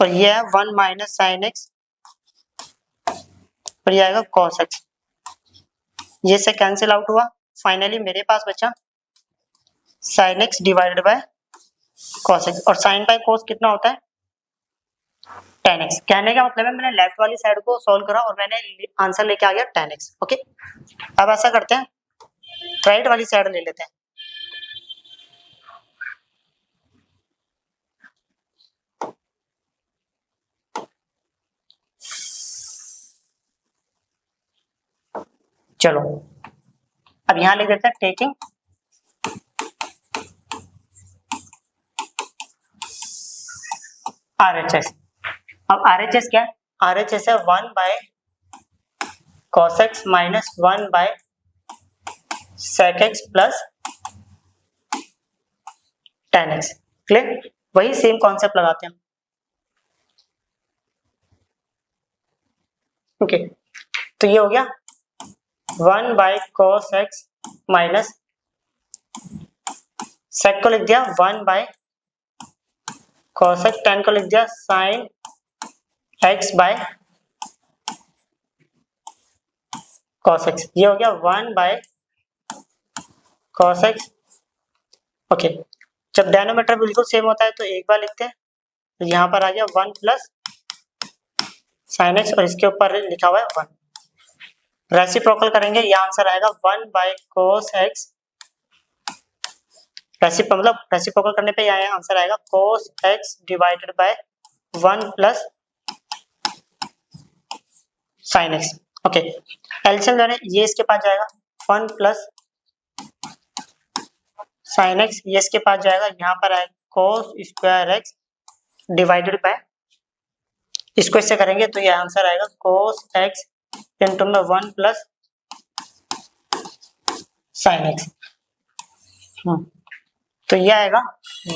और ये है 1 माइनस साइन x और ये आएगा cos x। ये से कैंसिल आउट हुआ, फाइनली मेरे पास बचा sine x divided by cos x, और साइन बाय cos कितना होता है 10x। कहने का मतलब है मैंने लेफ्ट वाली साइड को सॉल्व करा और मैंने आंसर लेके आ गया 10x। ओके, अब ऐसा करते हैं, राइट वाली साइड ले लेते हैं। चलो अब यहां लिख देते हैं टेकिंग RHS। अब RHS क्या है, RHS है 1 by cos x minus 1 by sec x plus tan x। Clear? वही सेम कॉन्सेप्ट लगाते हैं। ओके तो ये हो गया 1 by cos x minus sec को लिख दिया 1 बाय cos x, tan को लिख दिया sin x by cos x। ये हो गया 1 बाय cos x। ओके जब डेनोमीटर बिल्कुल सेम होता है तो एक बार लिखते हैं, तो यहाँ पर आ गया 1 प्लस sin x और इसके ऊपर लिखा हुआ है 1। रेसिप्रोकल करेंगे, ये आंसर आएगा 1 बाय cos x। रेसिप्रोकल करने पे यहाँ आंसर आएगा cos x divided by 1 plus sin x। Okay LCM लेने, ये इसके पास जाएगा 1 प्लस sin x, ये इसके पास जाएगा, यहाँ पर आएगा cos square x divided bye, इसको इससे करेंगे तो ये आंसर आएगा cos x इंटू में 1 प्लस sin x। तो ये आएगा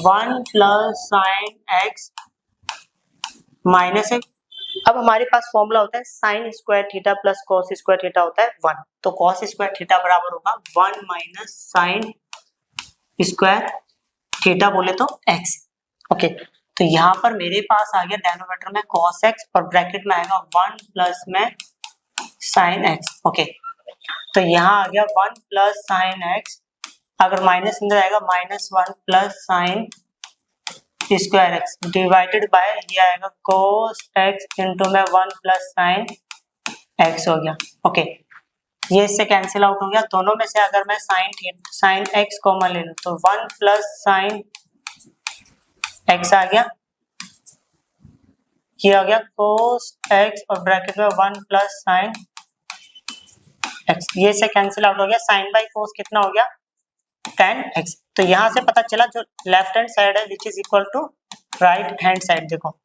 1 plus sin x minus x। अब हमारे पास फॉर्मूला होता है sin square theta plus cos square theta होता है 1, तो cos स्क्वायर थीटा बराबर होगा 1 माइनस sin स्क्वायर थीटा बोले तो x। ओके तो यहाँ पर मेरे पास आ गया डेनोमीटर में cos x और ब्रैकेट में आएगा 1 प्लस में sin x। ओके तो यहाँ आ गया 1 प्लस sin x, अगर माइनस अंदर आएगा minus 1 plus sin square x divided bye, ये आएगा cos x इंटू में 1 प्लस sin x हो गया। ओके ये इससे कैंसिल आउट हो गया, दोनों में से अगर मैं sin x कॉमन ले लूं तो 1 प्लस sin x आ गया, ये आ गया cos x और ब्रैकेट में 1 प्लस sin x, ये से कैंसिल आउट हो गया, sin बाई cos कितना हो गया tan x। तो यहां से पता चला जो लेफ्ट हैंड साइड है which is equal to right hand side, देखो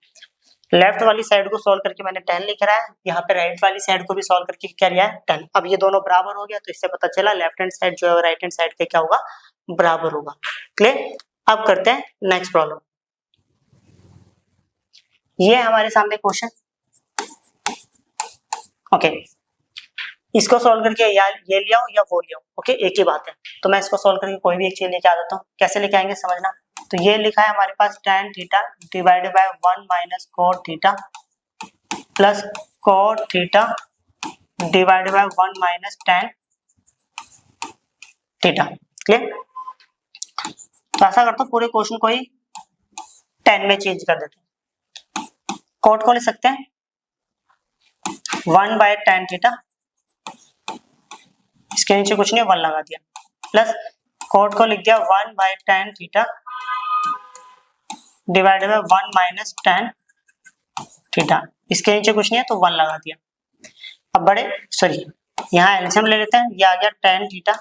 लेफ्ट वाली साइड को सॉल्व करके मैंने 10 लिख रहा है, यहाँ पे राइट वाली साइड को भी सॉल्व करके क्या लिया है 10। अब ये दोनों बराबर हो गया, तो इससे पता चला लेफ्ट हैंड साइड जो है राइट हैंड साइड के क्या होगा बराबर होगा। क्लियर? अब करते हैं नेक्स्ट प्रॉब्लम। ये है हमारे सामने क्वेश्चन। ओके इसको सॉल्व करके या ये लिया हो या वो लिया हो, ओके एक ही बात है। तो मैं इसको सॉल्व करके कोई भी एक चीज लेके आ जाता हूँ, कैसे लेके आएंगे समझना। तो ये लिखा है हमारे पास tan theta divided by 1 minus cot theta plus cot theta divided by 1 minus tan theta. Clear? तो ऐसा करता हूँ पूरे क्वेश्चन को ही 10 में चेंज कर देते हैं। cot को ले सकते हैं 1 बाय tan थीटा, इसके नीचे कुछ नहीं 1 लगा दिया, प्लस cot को लिख दिया 1 by tan theta divided by 1 minus tan theta, इसके नीचे कुछ नहीं है तो 1 लगा दिया। अब यहाँ एलसीएम ले लेते हैं, ये आ गया tan थीटा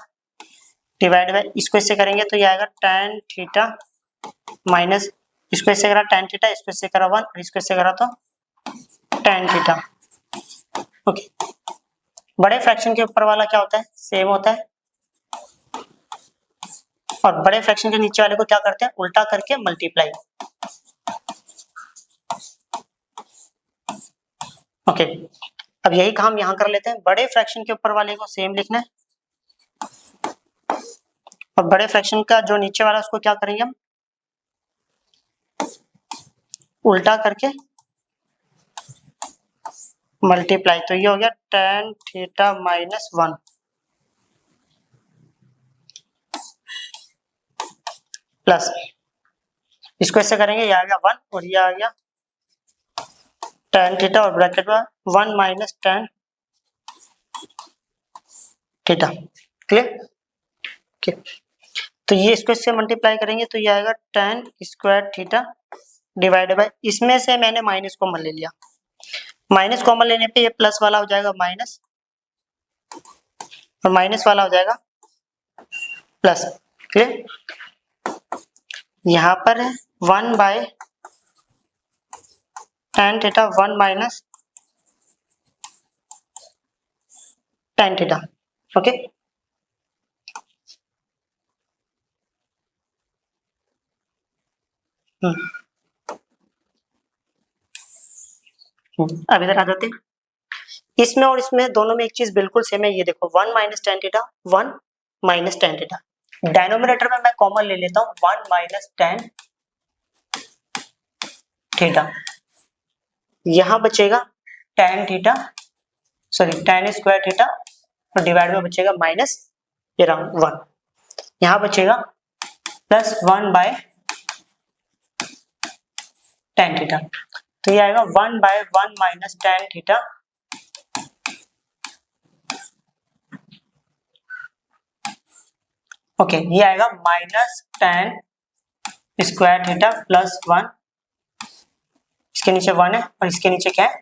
डिवाइड बाय, इसको इससे करेंगे तो ये आएगा tan थीटा माइनस, इसको इससे करा tan थीटा, इसको इससे करा 1 और इसको इससे करा तो tan थीटा। ओके बड़े फ्रैक्शन के ऊपर वाला क्या होता है सेम होता है, और बड़े फ्रैक्शन के नीचे वाले को क्या करते हैं उल्टा करके मल्टीप्लाई। ओके अब यही काम यहां कर लेते हैं, बड़े फ्रैक्शन के ऊपर वाले को सेम लिखना है और बड़े फ्रैक्शन का जो नीचे वाला उसको क्या करेंगे हम उल्टा करके मल्टीप्लाई। तो ये हो गया tan थीटा माइनस 1 प्लस, इसको ऐसे करेंगे ये आ गया 1 और ये आ गया tan थीटा और ब्रैकेट में 1 माइनस tan थीटा। क्लियर? तो ये इसको इससे मल्टीप्लाई करेंगे तो ये आएगा tan square theta divided bye, इसमें से मैंने माइनस कॉमन ले लिया, माइनस कॉमन लेने पे ये प्लस वाला हो जाएगा माइनस और माइनस वाला हो जाएगा प्लस। क्लियर? यहाँ पर है 1 by tan theta 1 minus tan theta. Okay, अब इधर आ जाते हैं। इसमें और इसमें दोनों में एक चीज बिल्कुल सेम है, ये देखो 1 minus tan theta, 1 minus tan theta. Denominator में मैं कॉमन ले लेता हूँ 1 माइनस टेन थीटा, यहां बचेगा tan theta, sorry ten square theta, और डिवाइड में बचेगा माइनस ये रहा 1, यहां बचेगा प्लस 1 बाय टेन थीटा, तो ये आएगा 1 by 1 minus tan theta okay, ये आएगा minus tan square theta plus 1, इसके नीचे 1 है और इसके नीचे क्या है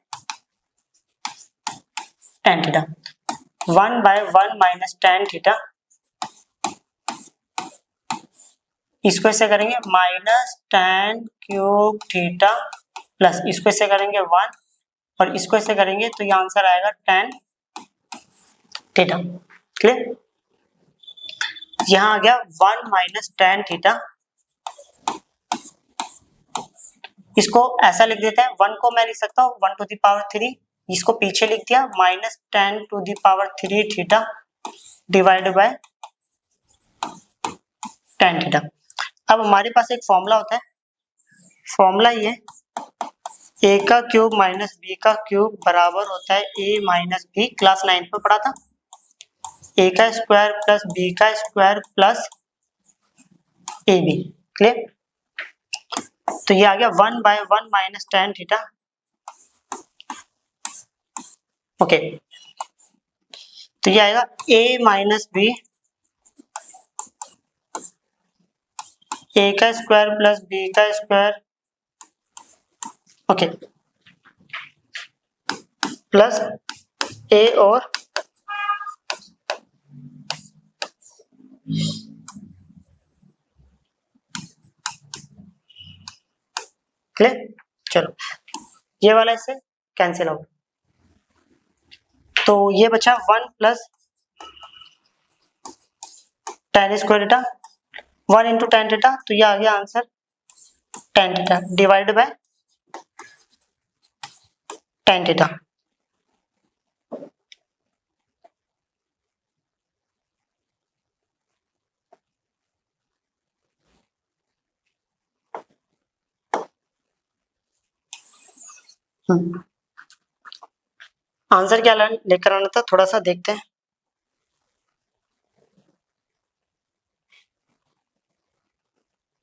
tan theta, 1 by 1 minus tan theta, इसको ऐसे करेंगे minus tan cube theta plus इसको ऐसे करेंगे 1 और इसको ऐसे करेंगे तो ये आंसर आएगा टेन थीटा। क्लियर, यहां आ गया 1 माइनस टेन थीटा, इसको ऐसा लिख देते हैं, 1 को मैं लिख सकता हूँ 1 टू द पावर 3, इसको पीछे लिख दिया minus tan to the power 3 theta divide by tan theta. अब हमारे पास एक फॉर्मूला होता है, फॉर्मूला ये ए का क्यूब माइनस बी का क्यूब बराबर होता है ए माइनस बी, क्लास 9 में पढ़ा था, ए का स्क्वायर प्लस बी का square plus A B. Clear, तो ये आ गया 1 by 1 minus tan theta. Okay, तो ये आएगा ए माइनस बी, ए का स्क्वायर प्लस बी का स्क्वायर, ओके, प्लस ए और क्लियर। चलो ये वाला इससे कैंसिल आउट, तो ये बचा 1 plus tan square theta, 1 into tan theta, तो ये आ गया answer tan theta divide by tan theta. Answer क्या लेकर आना था, थोड़ा सा देखते हैं।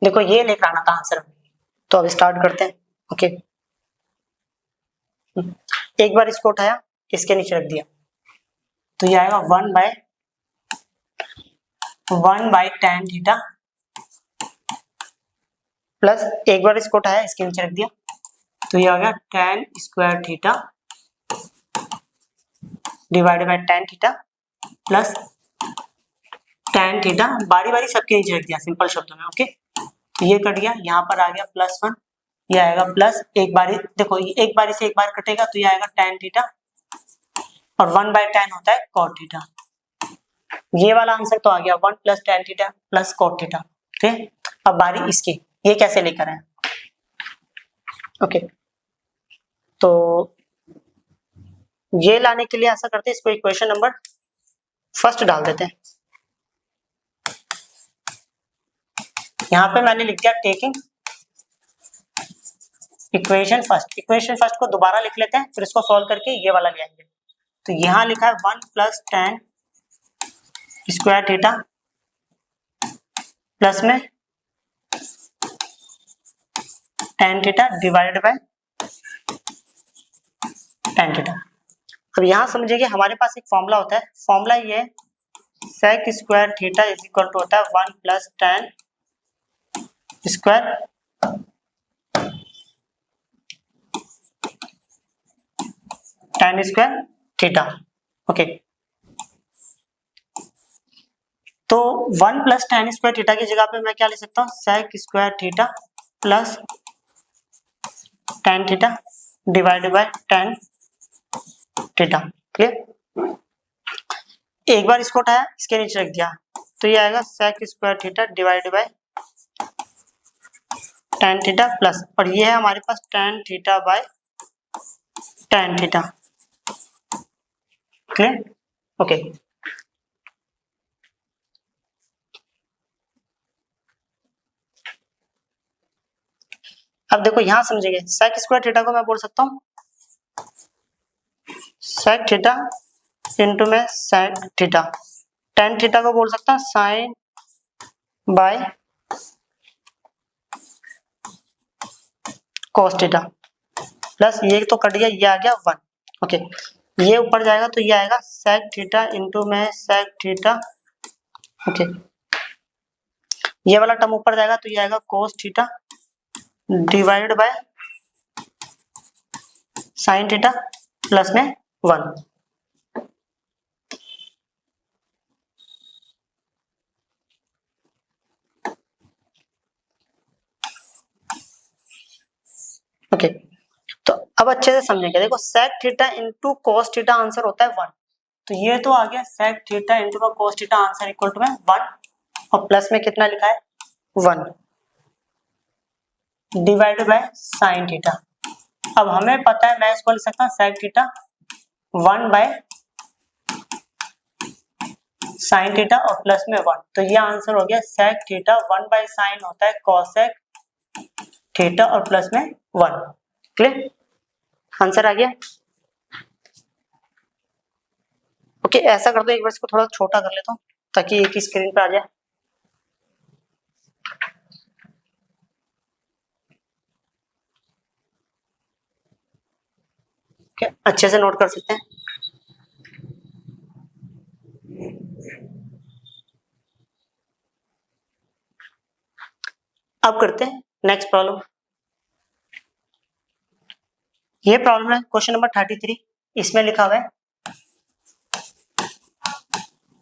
देखो ये लेकर आना था आंसर, तो अब स्टार्ट करते हैं। ओके, एक बार इसको उठाया, इसके नीचे रख दिया, तो ये आएगा 1 बाय टेन थीटा प्लस एक बार इसको उठाया, इसके नीचे रख दिया, तो ये आ गया ten square theta divided by tan theta plus tan theta, बारी बारी सबके नीचे रख दिया सिंपल शब्दों में। ओके, तो ये कट गया, यहाँ पर आ गया प्लस 1, ये आएगा प्लस, एक बारी देखो एक बारी से एक बार कटेगा तो ये आएगा टेन थीटा, और 1 बाय टेन होता है कॉट थीटा। ये वाला आंसर तो आ गया 1 plus tan theta plus cot theta. ठीक, अब बारी इसकी, ये कैसे लेकर आए। ओके, तो ये लाने के लिए ऐसा करते हैं, इसको इक्वेशन नंबर फर्स्ट डाल देते हैं। यहां पे मैंने लिख दिया टेकिंग इक्वेशन फर्स्ट को दोबारा लिख लेते हैं, फिर इसको सॉल्व करके ये वाला ले आएंगे। तो यहां लिखा है 1 plus tan square theta plus में tan theta divided by tan theta. अब यहां समझिए हमारे पास एक फॉर्मूला होता है, फॉर्मूला ये है sec square theta is equal to होता है 1 plus tan square tan square theta. Okay, तो 1 प्लस टेन स्क्वायर थीटा की जगह पे मैं क्या ले सकता हूँ, sec square theta plus tan theta divided by tan theta. Clear, एक बार इसको उठाया, इसके नीचे रख दिया, तो ये आएगा sec square theta divide bye tan theta plus, और ये है हमारे पास tan theta by tan theta. Clear? Okay. अब देखो यहां समझेंगे, sec स्क्वायर थीटा को मैं बोल सकता हूँ sec थीटा इंटू में sec थीटा, tan थीटा को बोल सकता हूँ sin by cos theta, plus ये तो कट गया, ये आ गया 1। ओके, ये ऊपर जाएगा तो ये आएगा sec थीटा इंटू में sec थीटा। ओके, ये वाला टर्म ऊपर जाएगा तो ये आएगा cos theta divide bye sin theta plus में 1। ओके, तो अब अच्छे से समझेंगे। देखो sec theta into cos theta answer होता है 1, तो ये तो आ गया sec theta into cos theta answer equal to में 1, और प्लस में कितना लिखा है 1 डिवाइड बाय sin थीटा। अब हमें पता है, मैं इसको लिख सकता हूँ sec theta 1 by sin theta और प्लस में 1, तो ये आंसर हो गया sec थीटा 1 बाय sin होता है cosec थीटा और प्लस में 1। क्लियर? आंसर आ गया। ओके, ऐसा कर दो, एक बार इसको थोड़ा छोटा कर लेता हूँ ताकि एक ही स्क्रीन पे आ जाए। ओके, अच्छे से नोट कर सकते हैं। अब करते हैं नेक्स्ट प्रॉब्लम। ये प्रॉब्लम है क्वेश्चन नंबर 33। इसमें लिखा हुआ है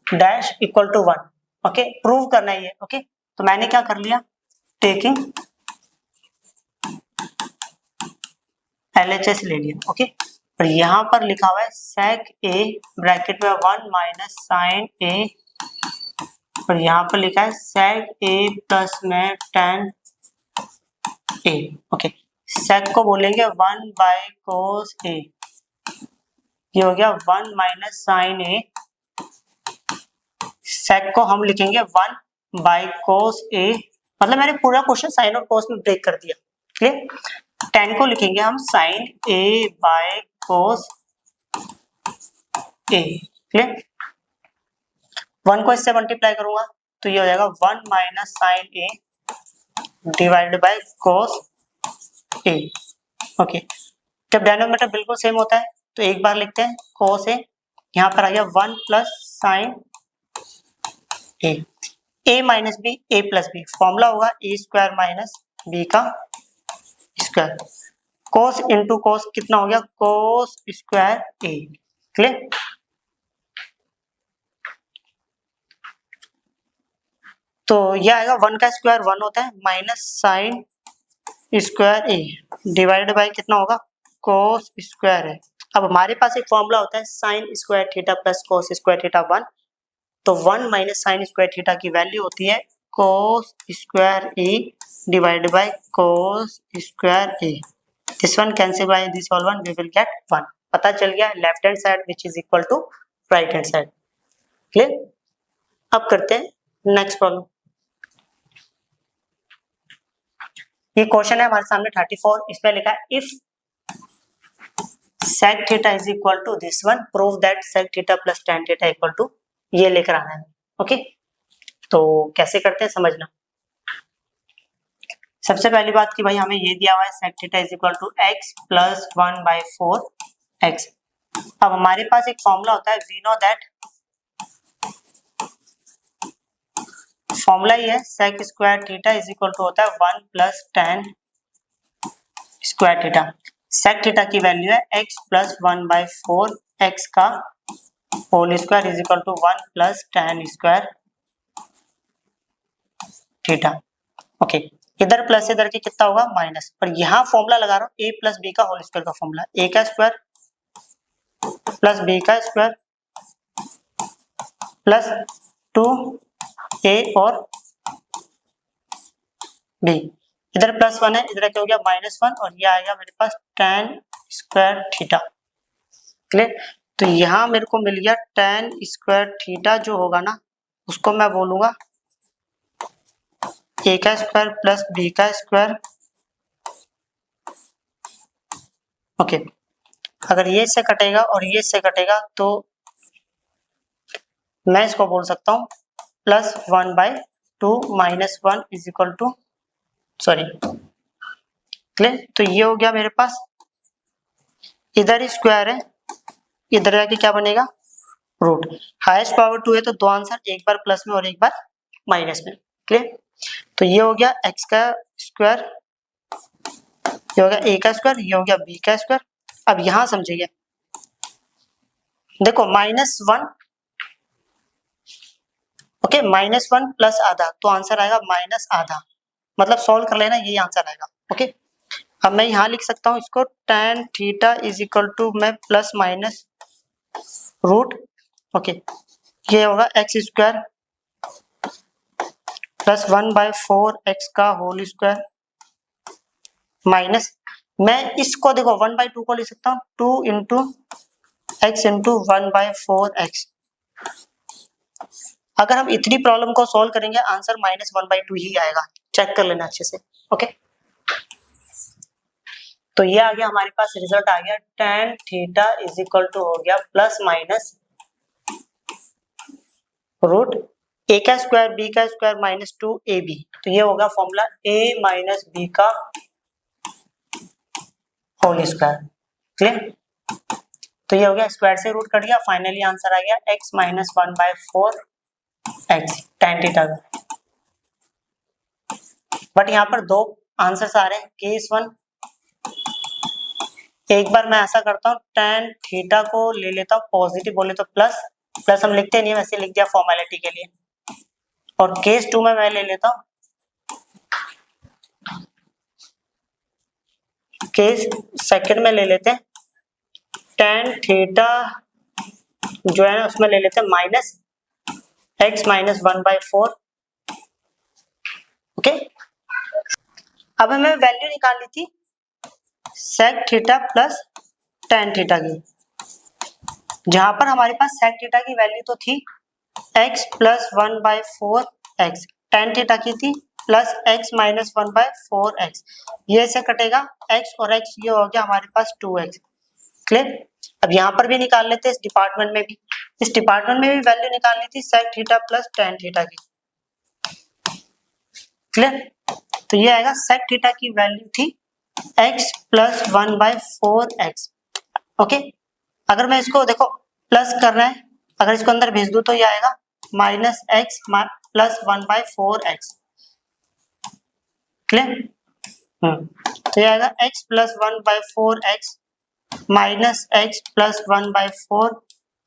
dash equal to 1। Okay, prove करना है ये। ओके, तो मैंने क्या कर लिया, टेकिंग LHS ले लिया। ओके, और यहाँ पर लिखा हुआ है sec a ब्रैकेट में 1 माइनस साइन a, और यहाँ पर लिखा है sec a प्लस में tan a। ओके, sec को बोलेंगे 1 बाय cos a, ये हो गया 1 माइनस साइन a। sec को हम लिखेंगे 1 बाय cos a, मतलब मैंने पूरा क्वेश्चन साइन और cos में ब्रेक कर दिया। क्लियर? tan को लिखेंगे हम sin a by cos a। Clear? 1 को इससे मल्टीप्लाई करूंगा तो ये हो जाएगा 1 minus sine a divide by cos a। Okay, जब डिनोमिनेटर बिल्कुल सेम होता है तो एक बार लिखते हैं cos a, यहाँ पर आ गया 1 plus sine a minus B a plus B, formula होगा a स्क्वायर माइनस b का स्क्वायर, cos इंटू cos कितना हो गया cos स्क्वायर a। क्लियर? तो यह आएगा 1 का स्क्वायर 1 होता है minus sine square a divide bye कितना होगा cos स्क्वायर a। अब हमारे पास एक फॉर्मूला होता है sine square theta plus cos square theta 1, तो 1 माइनस साइन स्क्वायर थीटा की वैल्यू होती है cos square a divide by cos square a। This one cancel by this all one, we will get 1। पता चल गया left hand side which is equal to right hand side. Clear? अब करते हैं next problem. ये question है हमारे सामने 34। इसमें लिखा है if sec theta is equal to this one, prove that sec theta plus tan theta equal to, ये लेकर आना है। ओके, तो कैसे करते हैं समझना। सबसे पहली बात कि भाई हमें ये दिया हुआ है sec theta is equal to x plus 1 by 4x। अब हमारे पास एक फॉर्मूला होता है, वी नो दैट फॉर्मूला ही है sec square theta is equal to होता है 1 plus tan square theta. sec theta की वैल्यू है x प्लस 1 बाय 4x का whole square is equal to 1 plus tan square theta. Okay, इधर plus इधर के कितना होगा माइनस, और यहाँ फॉर्मूला लगा रहा हूँ a प्लस बी का होल स्क्वायर का फॉर्मूला, a का स्क्वायर प्लस b का स्क्वायर प्लस 2a और b, इधर +1 है, इधर क्या हो गया -1 और ये आएगा मेरे पास tan स्क्वायर थीटा। क्लियर? तो यहाँ मेरे को मिल गया tan स्क्वायर थीटा जो होगा ना उसको मैं बोलूंगा a का स्क्वायर प्लस b का स्क्वायर। ओके, अगर ये इससे कटेगा और ये इससे कटेगा तो मैं इसको बोल सकता हूँ +1/2 -1 is equal to sorry. Clear? तो ये हो गया मेरे पास, इधर स्क्वायर है, इधर जाके क्या बनेगा रूट। हाईएस्ट पावर 2 है तो दो आंसर, एक बार प्लस में और एक बार माइनस में। क्लियर? तो ये हो गया x का स्क्वायर, ये हो गया a का स्क्वायर, ये हो गया b का स्क्वायर। अब यहां समझिए, देखो -1, ओके, -1 प्लस आधा तो आंसर आएगा -आधा, मतलब सॉल्व कर लेना यही आंसर आएगा। ओके, अब मैं यहाँ लिख सकता हूँ इसको tan theta is equal to मैं प्लस माइनस रूट, ओके, ये होगा x स्क्वायर प्लस 1/4 x का होल स्क्वायर माइनस, मैं इसको देखो 1/2 को लिख सकता हूँ 2 इंटू x इंटू 1/4 x। अगर हम इतनी प्रॉब्लम को सॉल्व करेंगे आंसर -1/2 ही आएगा, चेक कर लेना अच्छे से। ओके, तो ये आ गया हमारे पास, रिजल्ट आ गया tan theta is equal to हो गया प्लस माइनस रूट a का स्क्वायर b का स्क्वायर -2ab। तो ये होगा फॉर्मूला a माइनस b का होल स्क्वायर। क्लियर? तो ये हो गया, स्क्वायर से रूट कट गया, फाइनली आंसर आ गया x minus 1/4 x tan theta. But यहाँ पर दो आंसर्स आ रहे हैं, केस 1। एक बार मैं ऐसा करता हूँ tan थीटा को ले लेता हूँ पॉजिटिव, बोले तो प्लस, प्लस हम लिखते नहीं, वैसे लिख दिया फॉर्मेलिटी के लिए। और केस 2 में मैं ले लेता हूँ, केस सेकंड में ले लेते हैं tan थीटा जो है ना उसमें ले लेते हैं माइनस x माइनस 1/4। ओके, अब हमें वैल्यू निकालनी थी sec theta plus tan theta की, जहां पर हमारे पास sec थीटा की वैल्यू तो थी x plus 1/4 x, tan theta की थी प्लस x माइनस 1/4 x। ये से कटेगा x और x, ये हो गया हमारे पास 2x। क्लियर? अब यहाँ पर भी निकाल लेते हैं, इस डिपार्टमेंट में भी, इस डिपार्टमेंट में भी वैल्यू निकालनी थी sec theta plus tan theta की। क्लियर? तो ये आएगा sec थीटा की वैल्यू थी x प्लस 1/4 x। ओके, अगर मैं इसको देखो प्लस करना है, अगर इसको अंदर भेज दूं तो ये आएगा minus x plus 1/4 x। Clear? तो ये आएगा x plus 1/4 x minus x plus 1/4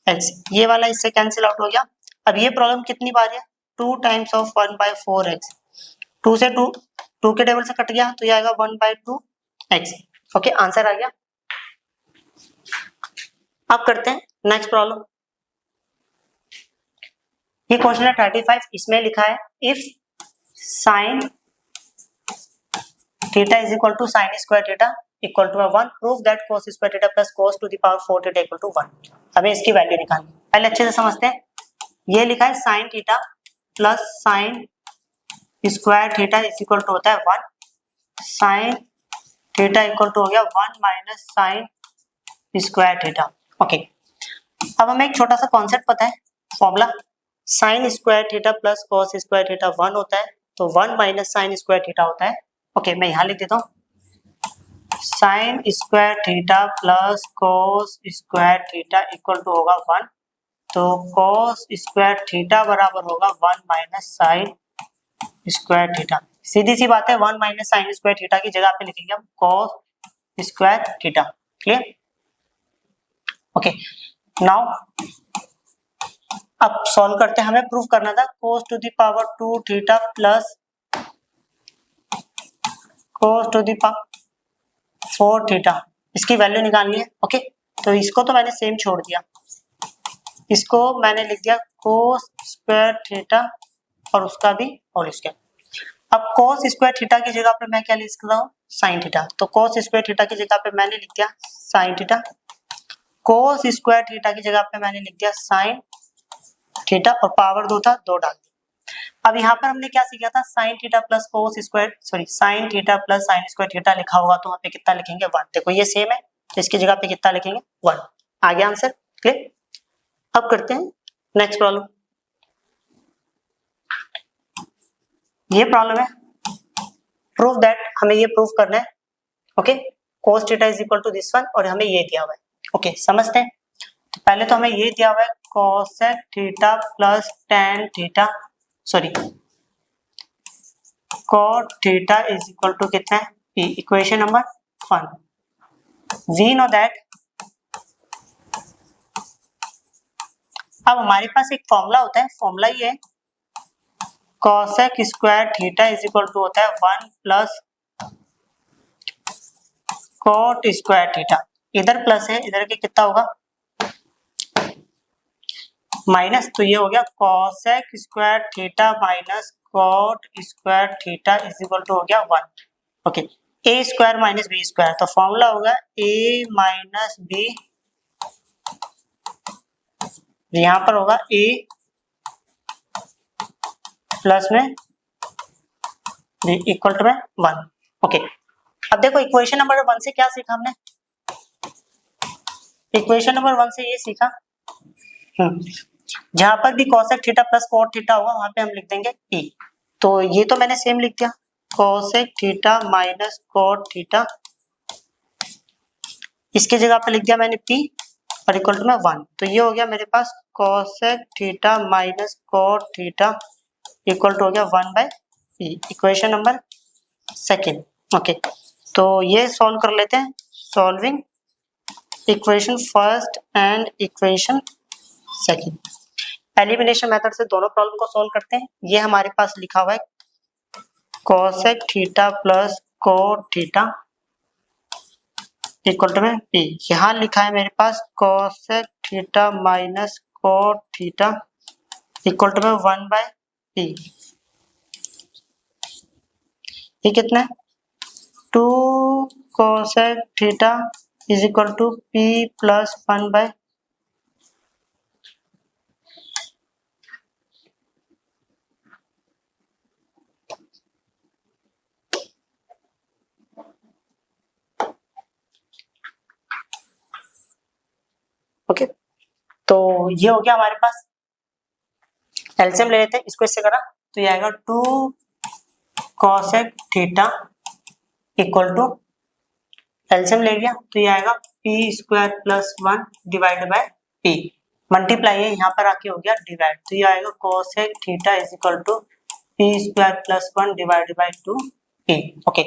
x, ये वाला इससे कैंसिल आउट हो गया। अब ये प्रॉब्लम कितनी बार है, 2 टाइम्स ऑफ 1/4 x, 2 से 2 के टेबल से कट गया तो ये आएगा 1/2 x। ओके, आंसर आ गया। अब करते हैं नेक्स्ट प्रॉब्लम। ये क्वेश्चन है 35, इसमें लिखा है if sine theta is equal to sine square theta equal to 1, prove that cos square theta plus cos to the power 4 theta equal to 1। हमें इसकी वैल्यू निकालनी है, पहले अच्छे से समझते हैं। ये लिखा है sine theta plus sine square theta is equal to होता है 1, साइन थीटा इक्वल टू हो गया 1 minus sine square theta. Okay, अब हमें एक छोटा सा कॉन्सेप्ट पता है, formula sine square theta plus cos square theta 1 होता है, तो 1 माइनस साइन स्क्वायर थीटा होता है। ओके, मैं यहाँ लिख देता हूँ sine square theta plus cos square theta equal to होगा 1, तो cos स्क्वायर थीटा बराबर होगा 1 माइनस साइन स्क्वायर थीटा। सीधी सी बात है, 1 माइनस साइन स्क्वायर थीटा की जगह पे लिखेंगे हम cos square theta. Clear? Okay, now अब सॉल्व करते हैं, हमें प्रूफ करना था cos to the power 2 theta plus cos to the power 4 theta, इसकी वैल्यू निकालनी है। ओके, तो इसको तो मैंने सेम छोड़ दिया, इसको मैंने लिख दिया कोस स्क्वायर थीटा और उसका भी होल स्क्वायर। अब कोस स्क्वायर थीटा की जगह पे मैं क्या लिख सकता हूँ, साइन थीटा। तो कोस स्क्वायर थीटा की जगह पे मैंने लिख दिया साइन थीटा, कोस स्क्वायर थीटा की जगह पे मैंने लिख दिया साइन थीटा और पावर 2 था 2 डाल दिया। अब यहाँ पर हमने क्या सीखा था, sign theta plus cos square sine theta plus sine square theta लिखा होगा तो वहाँ पे कितना लिखेंगे 1। देखो ये सेम है तो इसकी जगह पे कितना लिखेंगे 1। आ गया आंसर, क्लियर। अब करते हैं नेक्स्ट प्रॉब्लम। ये प्रॉब्लम है प्रूव दैट, हमें ये प्रूव करना है। Okay, cos theta is equal to this one और हमें ये दिया हुआ है। ओके समझते हैं। तो पहले तो हमें ये दिया हुआ है cosec theta plus tan theta cot theta is equal to कितना है p, equation number 1। We know that, अब हमारे पास एक फॉर्मूला होता है, फॉर्मूला ये है cosec square theta is equal to होता है 1 प्लस cot स्क्वायर थीटा। इधर प्लस है, इधर के कितना होगा माइनस, तो ये हो गया cosec square theta minus cot square theta is equal to हो गया 1। Okay, a square minus B square, तो फॉर्मूला होगा a माइनस बी, यहाँ पर होगा a प्लस में b इक्वल टू में 1। ओके, अब देखो इक्वेशन नंबर 1 से क्या सीखा हमने, इक्वेशन नंबर 1 से ये सीखा जहां पर भी cosec theta plus cot theta होगा वहां पे हम लिख देंगे p। तो ये तो मैंने सेम लिख दिया cosec theta minus cot theta, इसकी जगह पे लिख दिया मैंने p और इक्वल टू में 1। तो ये हो गया मेरे पास cosec theta minus cot theta equal to हो गया 1 by p, equation number 2। Okay, तो ये सॉल्व कर लेते हैं। Solving equation first and equation second, elimination method से दोनों प्रॉब्लम को सॉल्व करते हैं। ये हमारे पास लिखा हुआ है cosec theta plus cot theta equal to में p, यहाँ लिखा है मेरे पास cosec theta minus cot theta equal to में 1 बाय p। ये कितना है 2 cosec theta is equal to p plus 1 by okay. तो ये हो गया हमारे पास, एलसीएम ले लेते हैं, इसको इससे करा तो ये आएगा 2 cosec theta equal to, LCM ले लिया तो ये आएगा p square plus 1 divided by p, multiply है यहाँ पर आके हो गया डिवाइड, तो ये आएगा cosec theta is equal to p square plus 1 divided by 2p। Okay,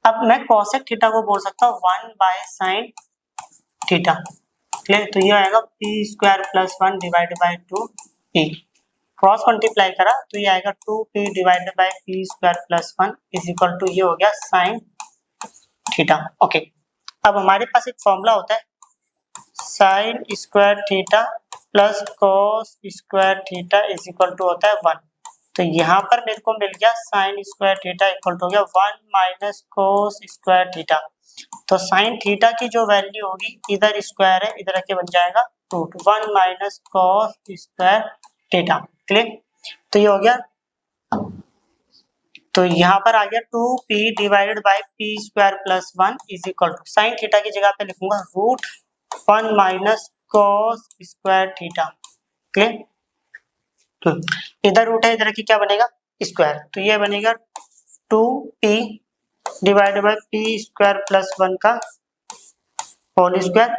अब मैं cosec थीटा को बोल सकता हूँ 1 बाय sin थीटा, क्लियर। तो ये आएगा p square plus 1 divided by 2p, cross multiply करा तो ये आएगा 2p divided by p square plus 1 is equal to ये हो गया sin थीटा। ओके, अब हमारे पास एक फॉर्मूला होता है sin square theta plus cos square theta is equal to होता है 1। तो यहाँ पर मेरे को मिल गया sin square theta equal to हो गया 1 माइनस cos स्क्वायर थीटा। तो sin थीटा की जो वैल्यू होगी, इधर स्क्वायर है इधर आके बन जाएगा root 1 minus cos square theta, clear. तो ये हो गया, तो यहाँ पर आ गया 2p divided by p square plus 1 is equal to, sine theta की जगह पे लिखूंगा root 1 minus cos square theta, clear. इधर रूट है इधर की क्या बनेगा स्क्वायर, तो ये बनेगा 2p divided by p square plus 1 का होल स्क्वायर,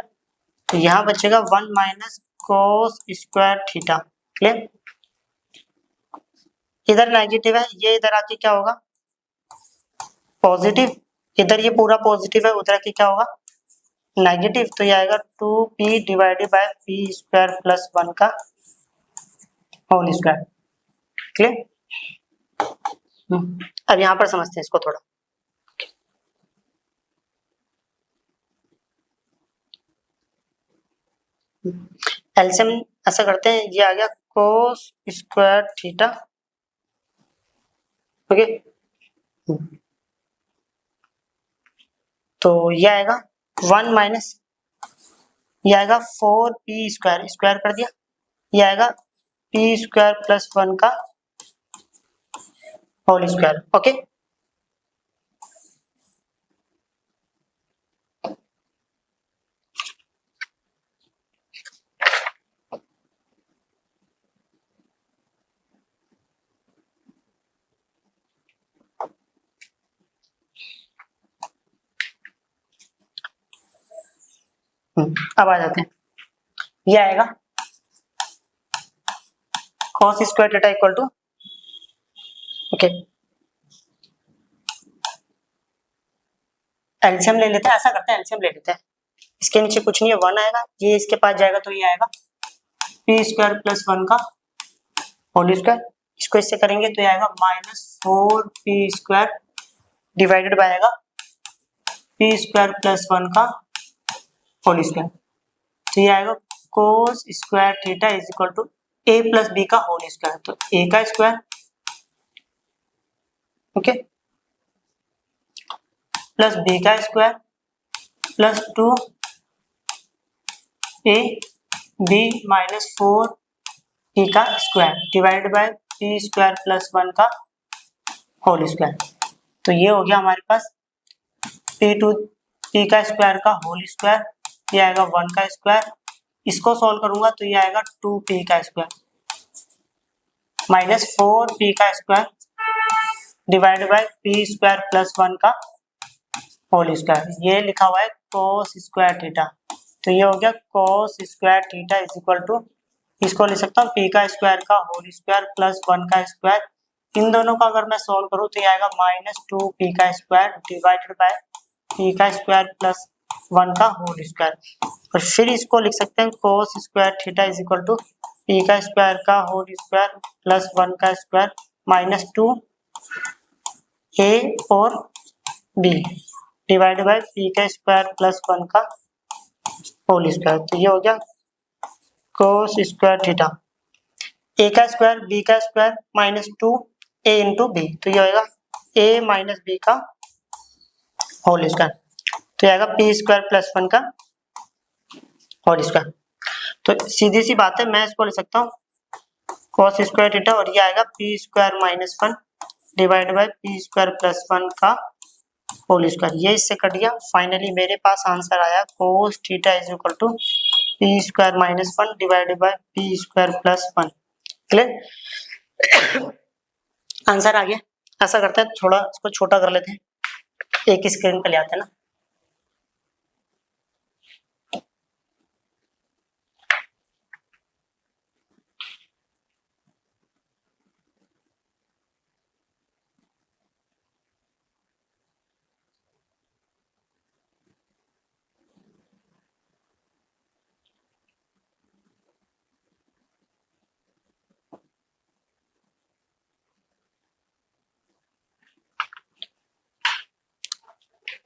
तो यहाँ बचेगा 1 minus cos square theta, clear. इधर नेगेटिव है, ये इधर आके क्या होगा पॉजिटिव, इधर ये पूरा पॉजिटिव है उधर आके क्या होगा नेगेटिव, तो ये आएगा 2p divided by p square plus 1 का होल स्क्वायर, क्लियर। अब यहाँ पर समझते हैं इसको थोड़ा। एलसीएम ऐसा करते हैं, ये आ गया कोस स्क्वायर थीटा, ओके। तो ये आएगा 1 माइनस, ये आएगा 4p स्क्वायर, स्क्वायर कर दिया, ये आएगा p स्क्वायर प्लस 1 का होल स्क्वायर, ओके। अब आ जाते हैं, ये आएगा cos square theta equal to, okay, LCM ले लेते हैं, ऐसा करते हैं एलसीएम ले लेते हैं, इसके नीचे कुछ नहीं है, 1 आएगा, ये इसके पास जाएगा तो ये आएगा p स्क्वायर प्लस 1 का होल स्क्वायर, इसको इससे करेंगे तो ये आएगा -4p स्क्वायर डिवाइडेड बाय आएगा p स्क्वायर प्लस 1 का होल स्क्वायर, तो ये आएगा cos square theta is equal to a plus B का होल स्क्वायर, तो a का स्क्वायर, ओके, प्लस b का square plus 2 a b minus 4p का square divided by p square plus 1 का होल स्क्वायर, तो ये हो गया हमारे पास p का स्क्वायर का होल स्क्वायर, ये आएगा 1 का स्क्वायर, इसको सॉल्व करूंगा तो ये आएगा 2p का स्क्वायर माइनस 4p का square divide by p square plus 1 का होल स्क्वायर, ये लिखा हुआ है cos स्क्वायर थीटा, तो ये हो गया cos square theta is equal to, इसको लिख सकता हूँ p का स्क्वायर का होल स्क्वायर प्लस 1 का स्क्वायर, इन दोनों का अगर मैं सॉल्व करूँ तो ये आएगा -2p का स्क्वायर डिवाइडेड बाय p का स्क्वायर प्लस 1 का होल स्क्वायर, और फिर इसको लिख सकते हैं cos square theta is equal to p का स्क्वायर का होल स्क्वायर प्लस 1 का स्क्वायर माइनस 2 a और b डिवाइडेड बाय p का स्क्वायर प्लस 1 का होल स्क्वायर, तो ये हो गया cos स्क्वायर थीटा, a का स्क्वायर b का square minus 2a into b, तो ये होगा a माइनस b का होल स्क्वायर, तो ये आएगा p स्क्वायर प्लस 1 का होल स्क्वायर, तो सीधी सी बात है, मैं इसको ले सकता हूँ cos स्क्वायर थीटा, और ये आएगा p square minus 1 divide by p square plus 1 का होल स्क्वायर, ये इससे कट गया, फाइनली मेरे पास आंसर आया cos theta is equal to p square minus 1 divided by p square plus 1, clear, answer आ गया। ऐसा करते हैं, थोड़ा इसको छोटा कर लेते हैं, एक स्क्रीन पे ले आते हैं ना,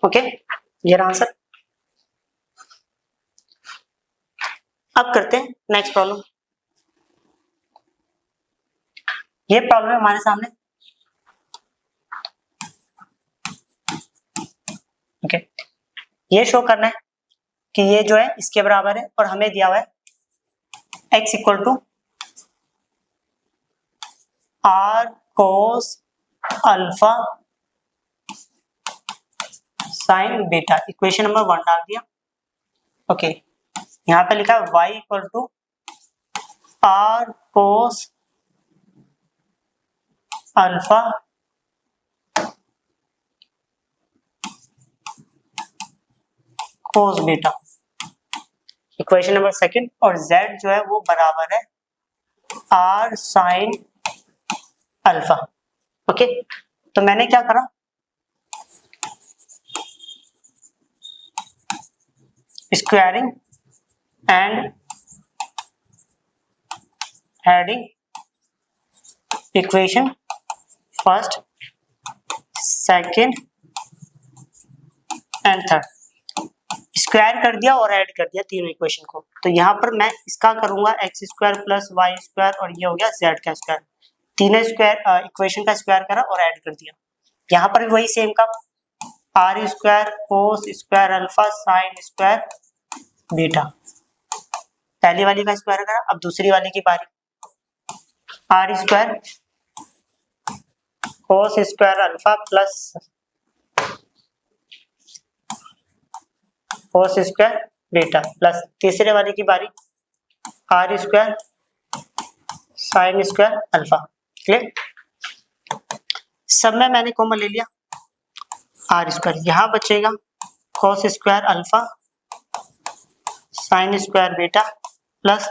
ओके, ये रहा आंसर। अब करते हैं नेक्स्ट प्रॉब्लम, ये प्रॉब्लम है हमारे सामने, ओके, ये शो करना है कि ये जो है इसके बराबर है, और हमें दिया हुआ है x equal to r cos alpha sine beta, equation number 1 डाल दिया, ओके, यहाँ पे लिखा है y equal to r cos alpha cos beta, equation number 2, और z जो है वो बराबर है r साइन अल्फा, ओके, तो मैंने क्या करा, squaring and heading equation first, second and third, square कर दिया और ऐड कर दिया तीनों इक्वेशन को। तो यहाँ पर मैं इसका करूंगा x square plus y square और ये हो गया जेड का स्क्वायर। तीनों स्क्वायर इक्वेशन का स्क्वायर करा और ऐड कर दिया। यहाँ पर भी वही सेम का r square cos square alpha sine square beta, पहली वाली का स्क्वायर करा। अब दूसरी वाली की बारी, r square cos square alpha plus cos square beta plus तीसरे वाले की बारी, r square sine square alpha. Clear? सब में मैंने कॉमन ले लिया आर स्क्वायर, यहाँ बचेगा cos square alpha sine square beta plus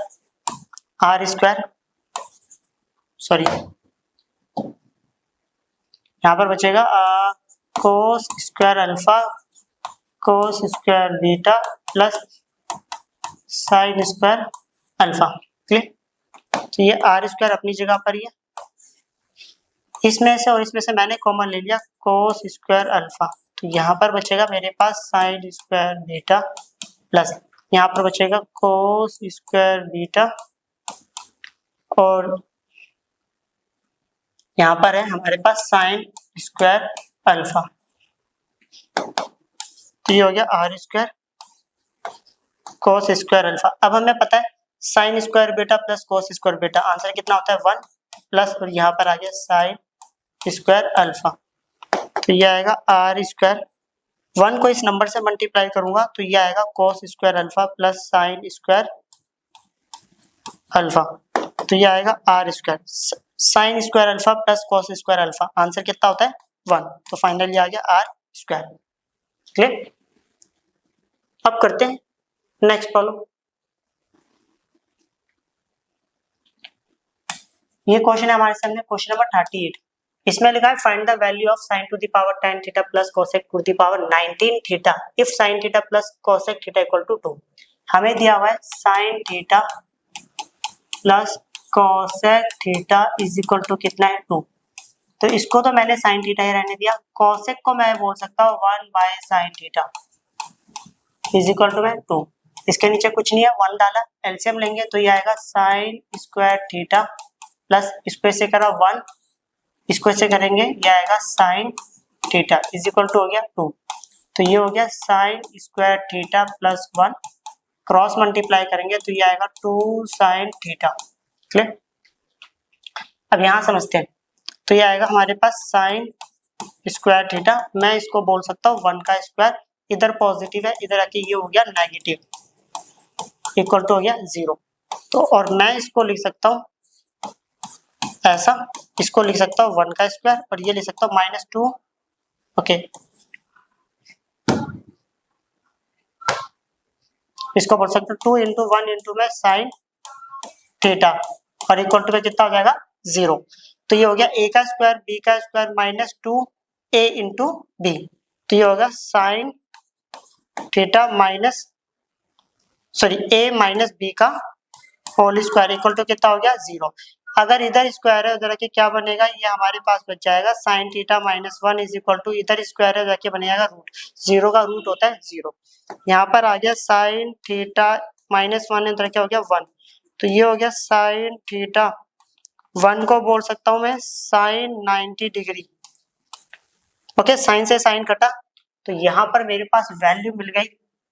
r square, sorry यहाँ पर बचेगा cos square alpha cos square beta plus sine square alpha. Clear? तो ये आर स्क्वायर अपनी जगह पर ही है, इसमें से और इसमें से मैंने कॉमन ले लिया कोस स्क्वायर अल्फा। तो यहाँ पर बचेगा मेरे पास साइन स्क्वायर बीटा प्लस यहाँ पर बचेगा कोस स्क्वायर बीटा और यहाँ पर है हमारे पास साइन स्क्वायर अल्फा। तो ये हो गया r square cos square alpha. अब हमें पता है sine square beta plus cos square beta, answer कितना होता है 1 प्लस और यहाँ पर आ गया साइन स्क्वायर अल्फा। तो ये आएगा आर स्क्वायर, 1 को इस नंबर से मल्टीप्लाई करूंगा तो ये आएगा cos square alpha plus sine square alpha. तो ये आएगा r square sine square alpha plus cos square alpha, answer कितना होता है 1। तो फाइनली आ गया आर स्क्वायर। क्लियर? अब करते हैं नेक्स्ट प्रॉब्लम। ये क्वेश्चन है हमारे सामने, क्वेश्चन नंबर 38। इसमें लिखा है find the value of sin to the power tan theta plus cosec to the power 19 theta if sin theta plus cosec theta equal to 2। हमें दिया हुआ है sin theta plus cosec theta is equal to कितना है 2। तो इसको तो मैंने sin थीटा ही रहने दिया, cosec को मैं बोल सकता हूँ 1 by sin theta is equal to 2। इसके नीचे कुछ नहीं है, 1 डाला, एलसीएम लेंगे तो ये आएगा sin स्क्वायर थीटा प्लस इसको ऐसे करा 1, इसको ऐसे करेंगे ये आएगा sin theta is equal to हो गया 2। तो ये हो गया sin square theta plus 1, cross multiply करेंगे तो ये आएगा 2 sin थीटा। क्लियर? अब यहाँ समझते हैं, तो ये आएगा हमारे पास sin स्क्वायर थीटा, मैं इसको बोल सकता हूँ 1 का स्क्वायर, इधर पॉजिटिव है इधर आके ये हो गया नेगेटिव इक्वल टू हो गया 0। तो और मैं इसको लिख सकता हूँ ऐसा, इसको लिख सकता हूँ 1 का स्क्वायर और ये लिख सकता हूँ -2। ओके, इसको बोल सकते हो 2 इंटू 1 इंटू में साइन थीटा और इक्वल टू में कितना हो जाएगा 0। तो ये हो गया a का स्क्वायर b का स्क्वायर -2a इंटू b। तो ये होगा sine theta a minus b का होल स्क्वायर इक्वल टू कितना हो गया 0। अगर इधर स्क्वायर है उधर आके क्या बनेगा, ये हमारे पास बच जाएगा sine theta -1 is equal to इधर स्क्वायर है जाके बनेगा रूट, 0 का रूट होता है 0। यहाँ पर आ गया साइन थीटा -1 इधर क्या हो गया 1। तो ये हो गया साइन थीटा 1 को बोल सकता हूँ मैं साइन 90 डिग्री। ओके, साइन से साइन कटा तो यहाँ पर मेरे पास वैल्यू मिल गई,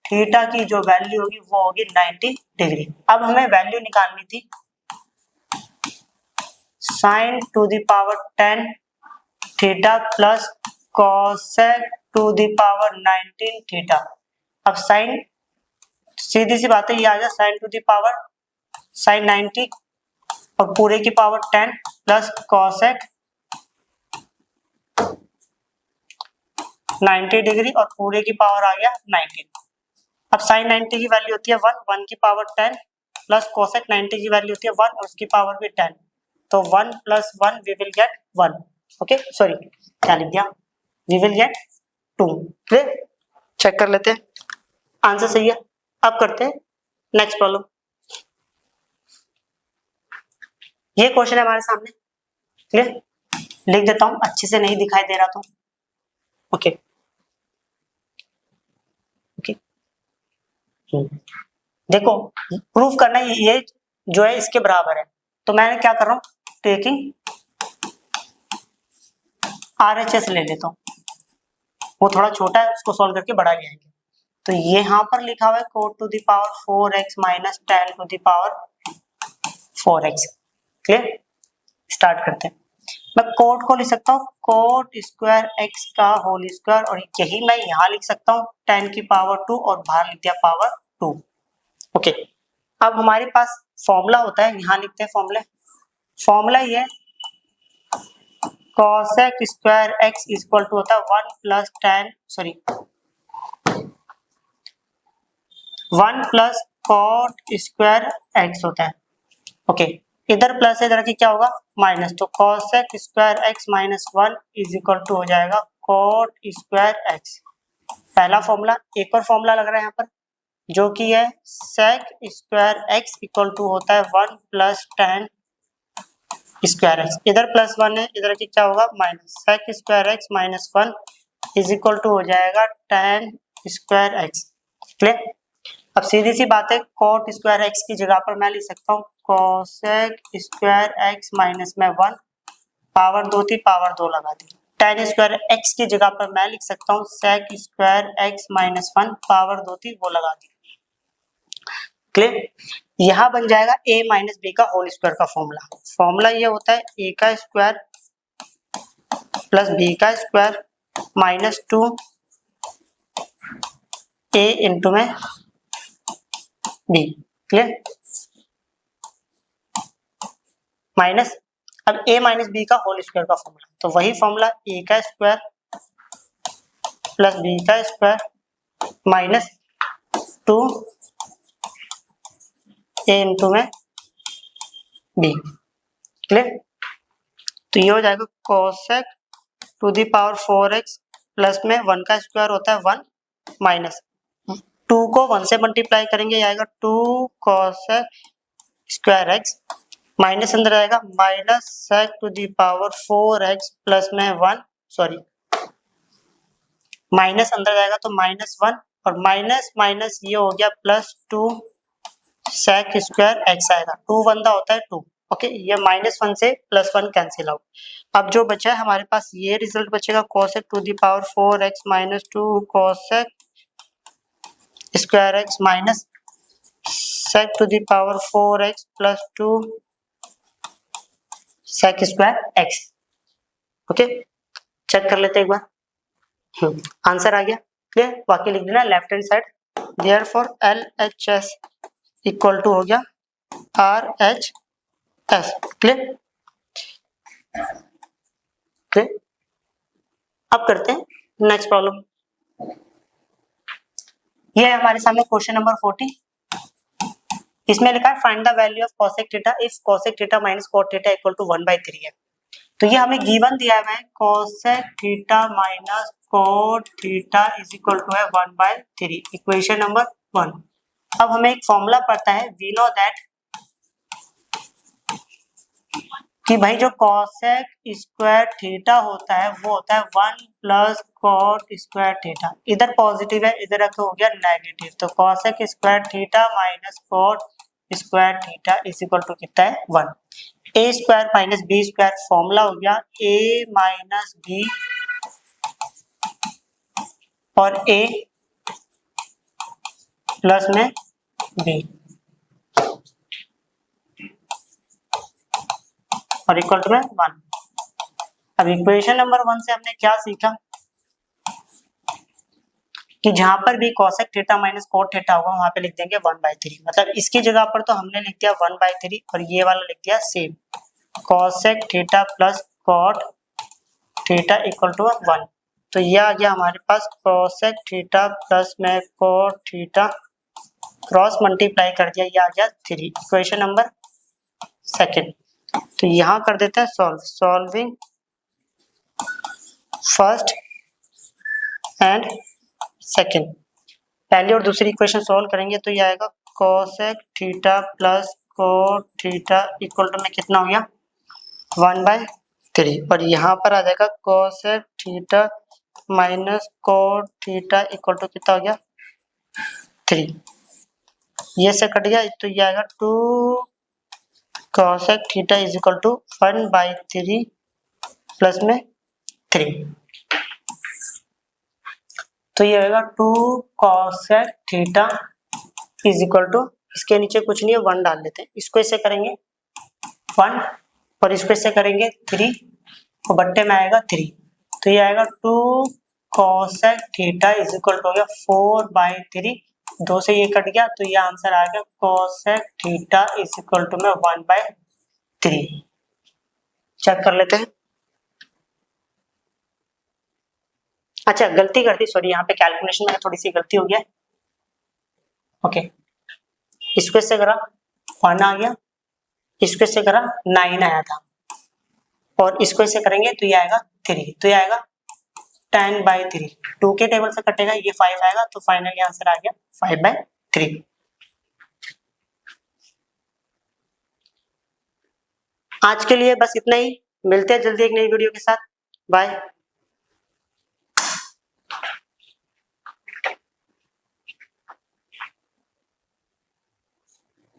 थीटा की जो वैल्यू होगी वो होगी 90 डिग्री। अब हमें वैल्यू निकालनी थी sine to the power 10 theta plus cosec to the power 19 theta. अब साइन, सीधी सी बात है, ये आ गया sine to the power sine 90 और पूरे की पावर 10 प्लस कोसेक 90 डिग्री और पूरे की पावर आ गया 19। अब साइन 90 की वैल्यू होती है 1 की पावर 10 प्लस कोसेक 90 की वैल्यू होती है 1 और उसकी पावर भी 10। तो 1 plus 1 we will get 1। Okay, sorry क्या लिख दिया, we will get 2। Clear? Check कर लेते हैं, आंसर सही है। अब करते हैं नेक्स्ट प्रॉब्लम। ये क्वेश्चन है हमारे सामने। क्लियर? लिख देता हूं, अच्छे से नहीं दिखाई दे रहा तो। ओके, देखो प्रूफ करना ये जो है इसके बराबर है, तो मैं क्या कर रहा हूँ, टेकिंग RHS ले लेता हूँ, वो थोड़ा छोटा है उसको सॉल्व करके बड़ा ले आएंगे। तो ये यहाँ पर लिखा हुआ है cot to the power 4x minus 10 to the power 4x। Clear, start करते हैं। मैं कोट को लिख सकता हूँ कोट स्क्वायर x का होल स्क्वायर, और यही मैं यहाँ लिख सकता हूँ 10 की पावर 2 और बाहर लिख दिया पावर 2। ओके, अब हमारे पास फॉर्मूला होता है, यहाँ लिखते हैं फॉर्मूला ये है cosec square x equal to होता है 1 plus 1 plus cot square x होता है। ओके, इधर प्लस है, इधर की क्या होगा माइनस, तो cosec square x minus 1 is equal to हो जाएगा कॉट स्क्वायर x। पहला फॉर्मूला, एक और फॉर्मूला लग रहा है यहाँ पर जो कि है sec square x equal to होता है 1 प्लस 10 स्क्वायर x। इधर प्लस 1 है, इधर की क्या होगा minus, sec square x minus 1 is equal to हो जाएगा 10 स्क्वायर x। क्लियर, अब सीधी सी बात है कॉट स्क्वायर x की जगह पर मैं लिख सकता हूँ cosec स्क्वायर x माइनस में 1 पावर 2 थी, पावर 2 लगा दी। tan स्क्वायर x की जगह पर मैं लिख सकता हूँ sec square x minus 1 power 2 थी वो लगा दी। क्लियर, यहाँ बन जाएगा a माइनस बी का होल स्क्वायर का फॉर्मूला ये होता है a का स्क्वायर प्लस b का स्क्वायर माइनस 2 a इंटू में b। क्लियर, माइनस, अब a माइनस बी का होल स्क्वायर का फॉर्मूला, तो वही फॉर्मूला a का स्क्वायर प्लस b का स्क्वायर माइनस 2 a इंटू में b। क्लियर, तो ये हो जाएगा cosec to the power 4x plus में 1 का स्क्वायर होता है 1 माइनस 2 को 1 से मल्टीप्लाई करेंगे आएगा 2 cosec स्क्वायर x माइनस अंदर आएगा minus sec to the power 4x plus में 1, सॉरी माइनस अंदर जाएगा तो माइनस 1 और माइनस माइनस ये हो गया प्लस 2 sec स्क्वायर x आएगा, 2 1 होता है 2। ओके, ये माइनस 1 से प्लस 1 कैंसिल आउट। अब जो बचा है हमारे पास ये रिजल्ट बचेगा cosec to the power 4x minus 2 cosec square x minus sec to the power 4x plus 2 sec square x। Okay, check कर लेते हैं एक बार। आंसर आ गया। क्लियर, बाकी लिख देना left hand side, therefore LHS equal to हो गया RHS। क्लियर, क्लियर, अब करते हैं नेक्स्ट प्रॉब्लम। ये है हमारे सामने क्वेश्चन नंबर 40। इसमें लिखा है find the value of cosec theta if cosec theta minus cot theta equal to 1/3 है। तो ये हमें गिवन दिया हुआ है cosec theta minus cot theta is equal to है 1/3, इक्वेशन नंबर 1। अब हमें एक फॉर्मूला पता है, वी नो दैट कि भाई जो cosec स्क्वायर थीटा होता है वो होता है 1 प्लस cot स्क्वायर थीटा। इधर पॉजिटिव है, इधर हो गया नेगेटिव, तो cosec square theta minus cot square theta is equal to कितना है 1। a square minus B square, formula हो गया a माइनस बी और a प्लस में b और इक्वल टू में 1। अब इक्वेशन नंबर 1 से हमने क्या सीखा कि जहां पर भी cosec theta minus cot theta होगा वहां पे लिख देंगे 1/3, मतलब इसकी जगह पर तो हमने लिख दिया 1/3 और ये वाला लिख दिया same cosec theta plus cot theta equal to 1। तो ये आ गया हमारे पास cosec थीटा प्लस में cot थीटा क्रॉस मल्टीप्लाई कर दिया, ये आ गया 3, इक्वेशन नंबर 2। तो यहाँ कर देते हैं सॉल्विंग फर्स्ट एंड सेकंड। पहली और दूसरी इक्वेशन सॉल्व करेंगे तो ये आएगा cosec theta plus cot theta equal to में कितना हो गया 1/3 और यहाँ पर आ जाएगा cosec theta minus cot theta equal to कितना हो गया 3। ये से कट गया तो ये आएगा 2 cosec theta is equal to 1/3 plus में 3। तो ये आएगा 2 cosec theta is equal to, इसके नीचे कुछ नहीं है 1 डाल देते हैं, इसको ऐसे करेंगे 1 और इसको ऐसे करेंगे 3 और बट्टे में आएगा 3। तो ये आएगा 2 cosec theta is equal to हो गया 4/3, 2 से ये कट गया तो ये आंसर आ गया cosec theta is equal to में 1/3। चेक कर लेते हैं। अच्छा गलती कर दी, सॉरी, यहाँ पे कैलकुलेशन में थोड़ी सी गलती हो गया। ओके, इसको इससे करा 1 आ गया, इसको इससे करा 9 आया था और इसको इससे करेंगे तो ये आएगा 3, तो ये आएगा 10/3। 2 के टेबल से कटेगा ये 5 आएगा, तो फाइनली आंसर आ गया 5/3। आज के लिए बस इतना ही, मिलते हैं जल्दी एक नई वीडियो के साथ। बाय।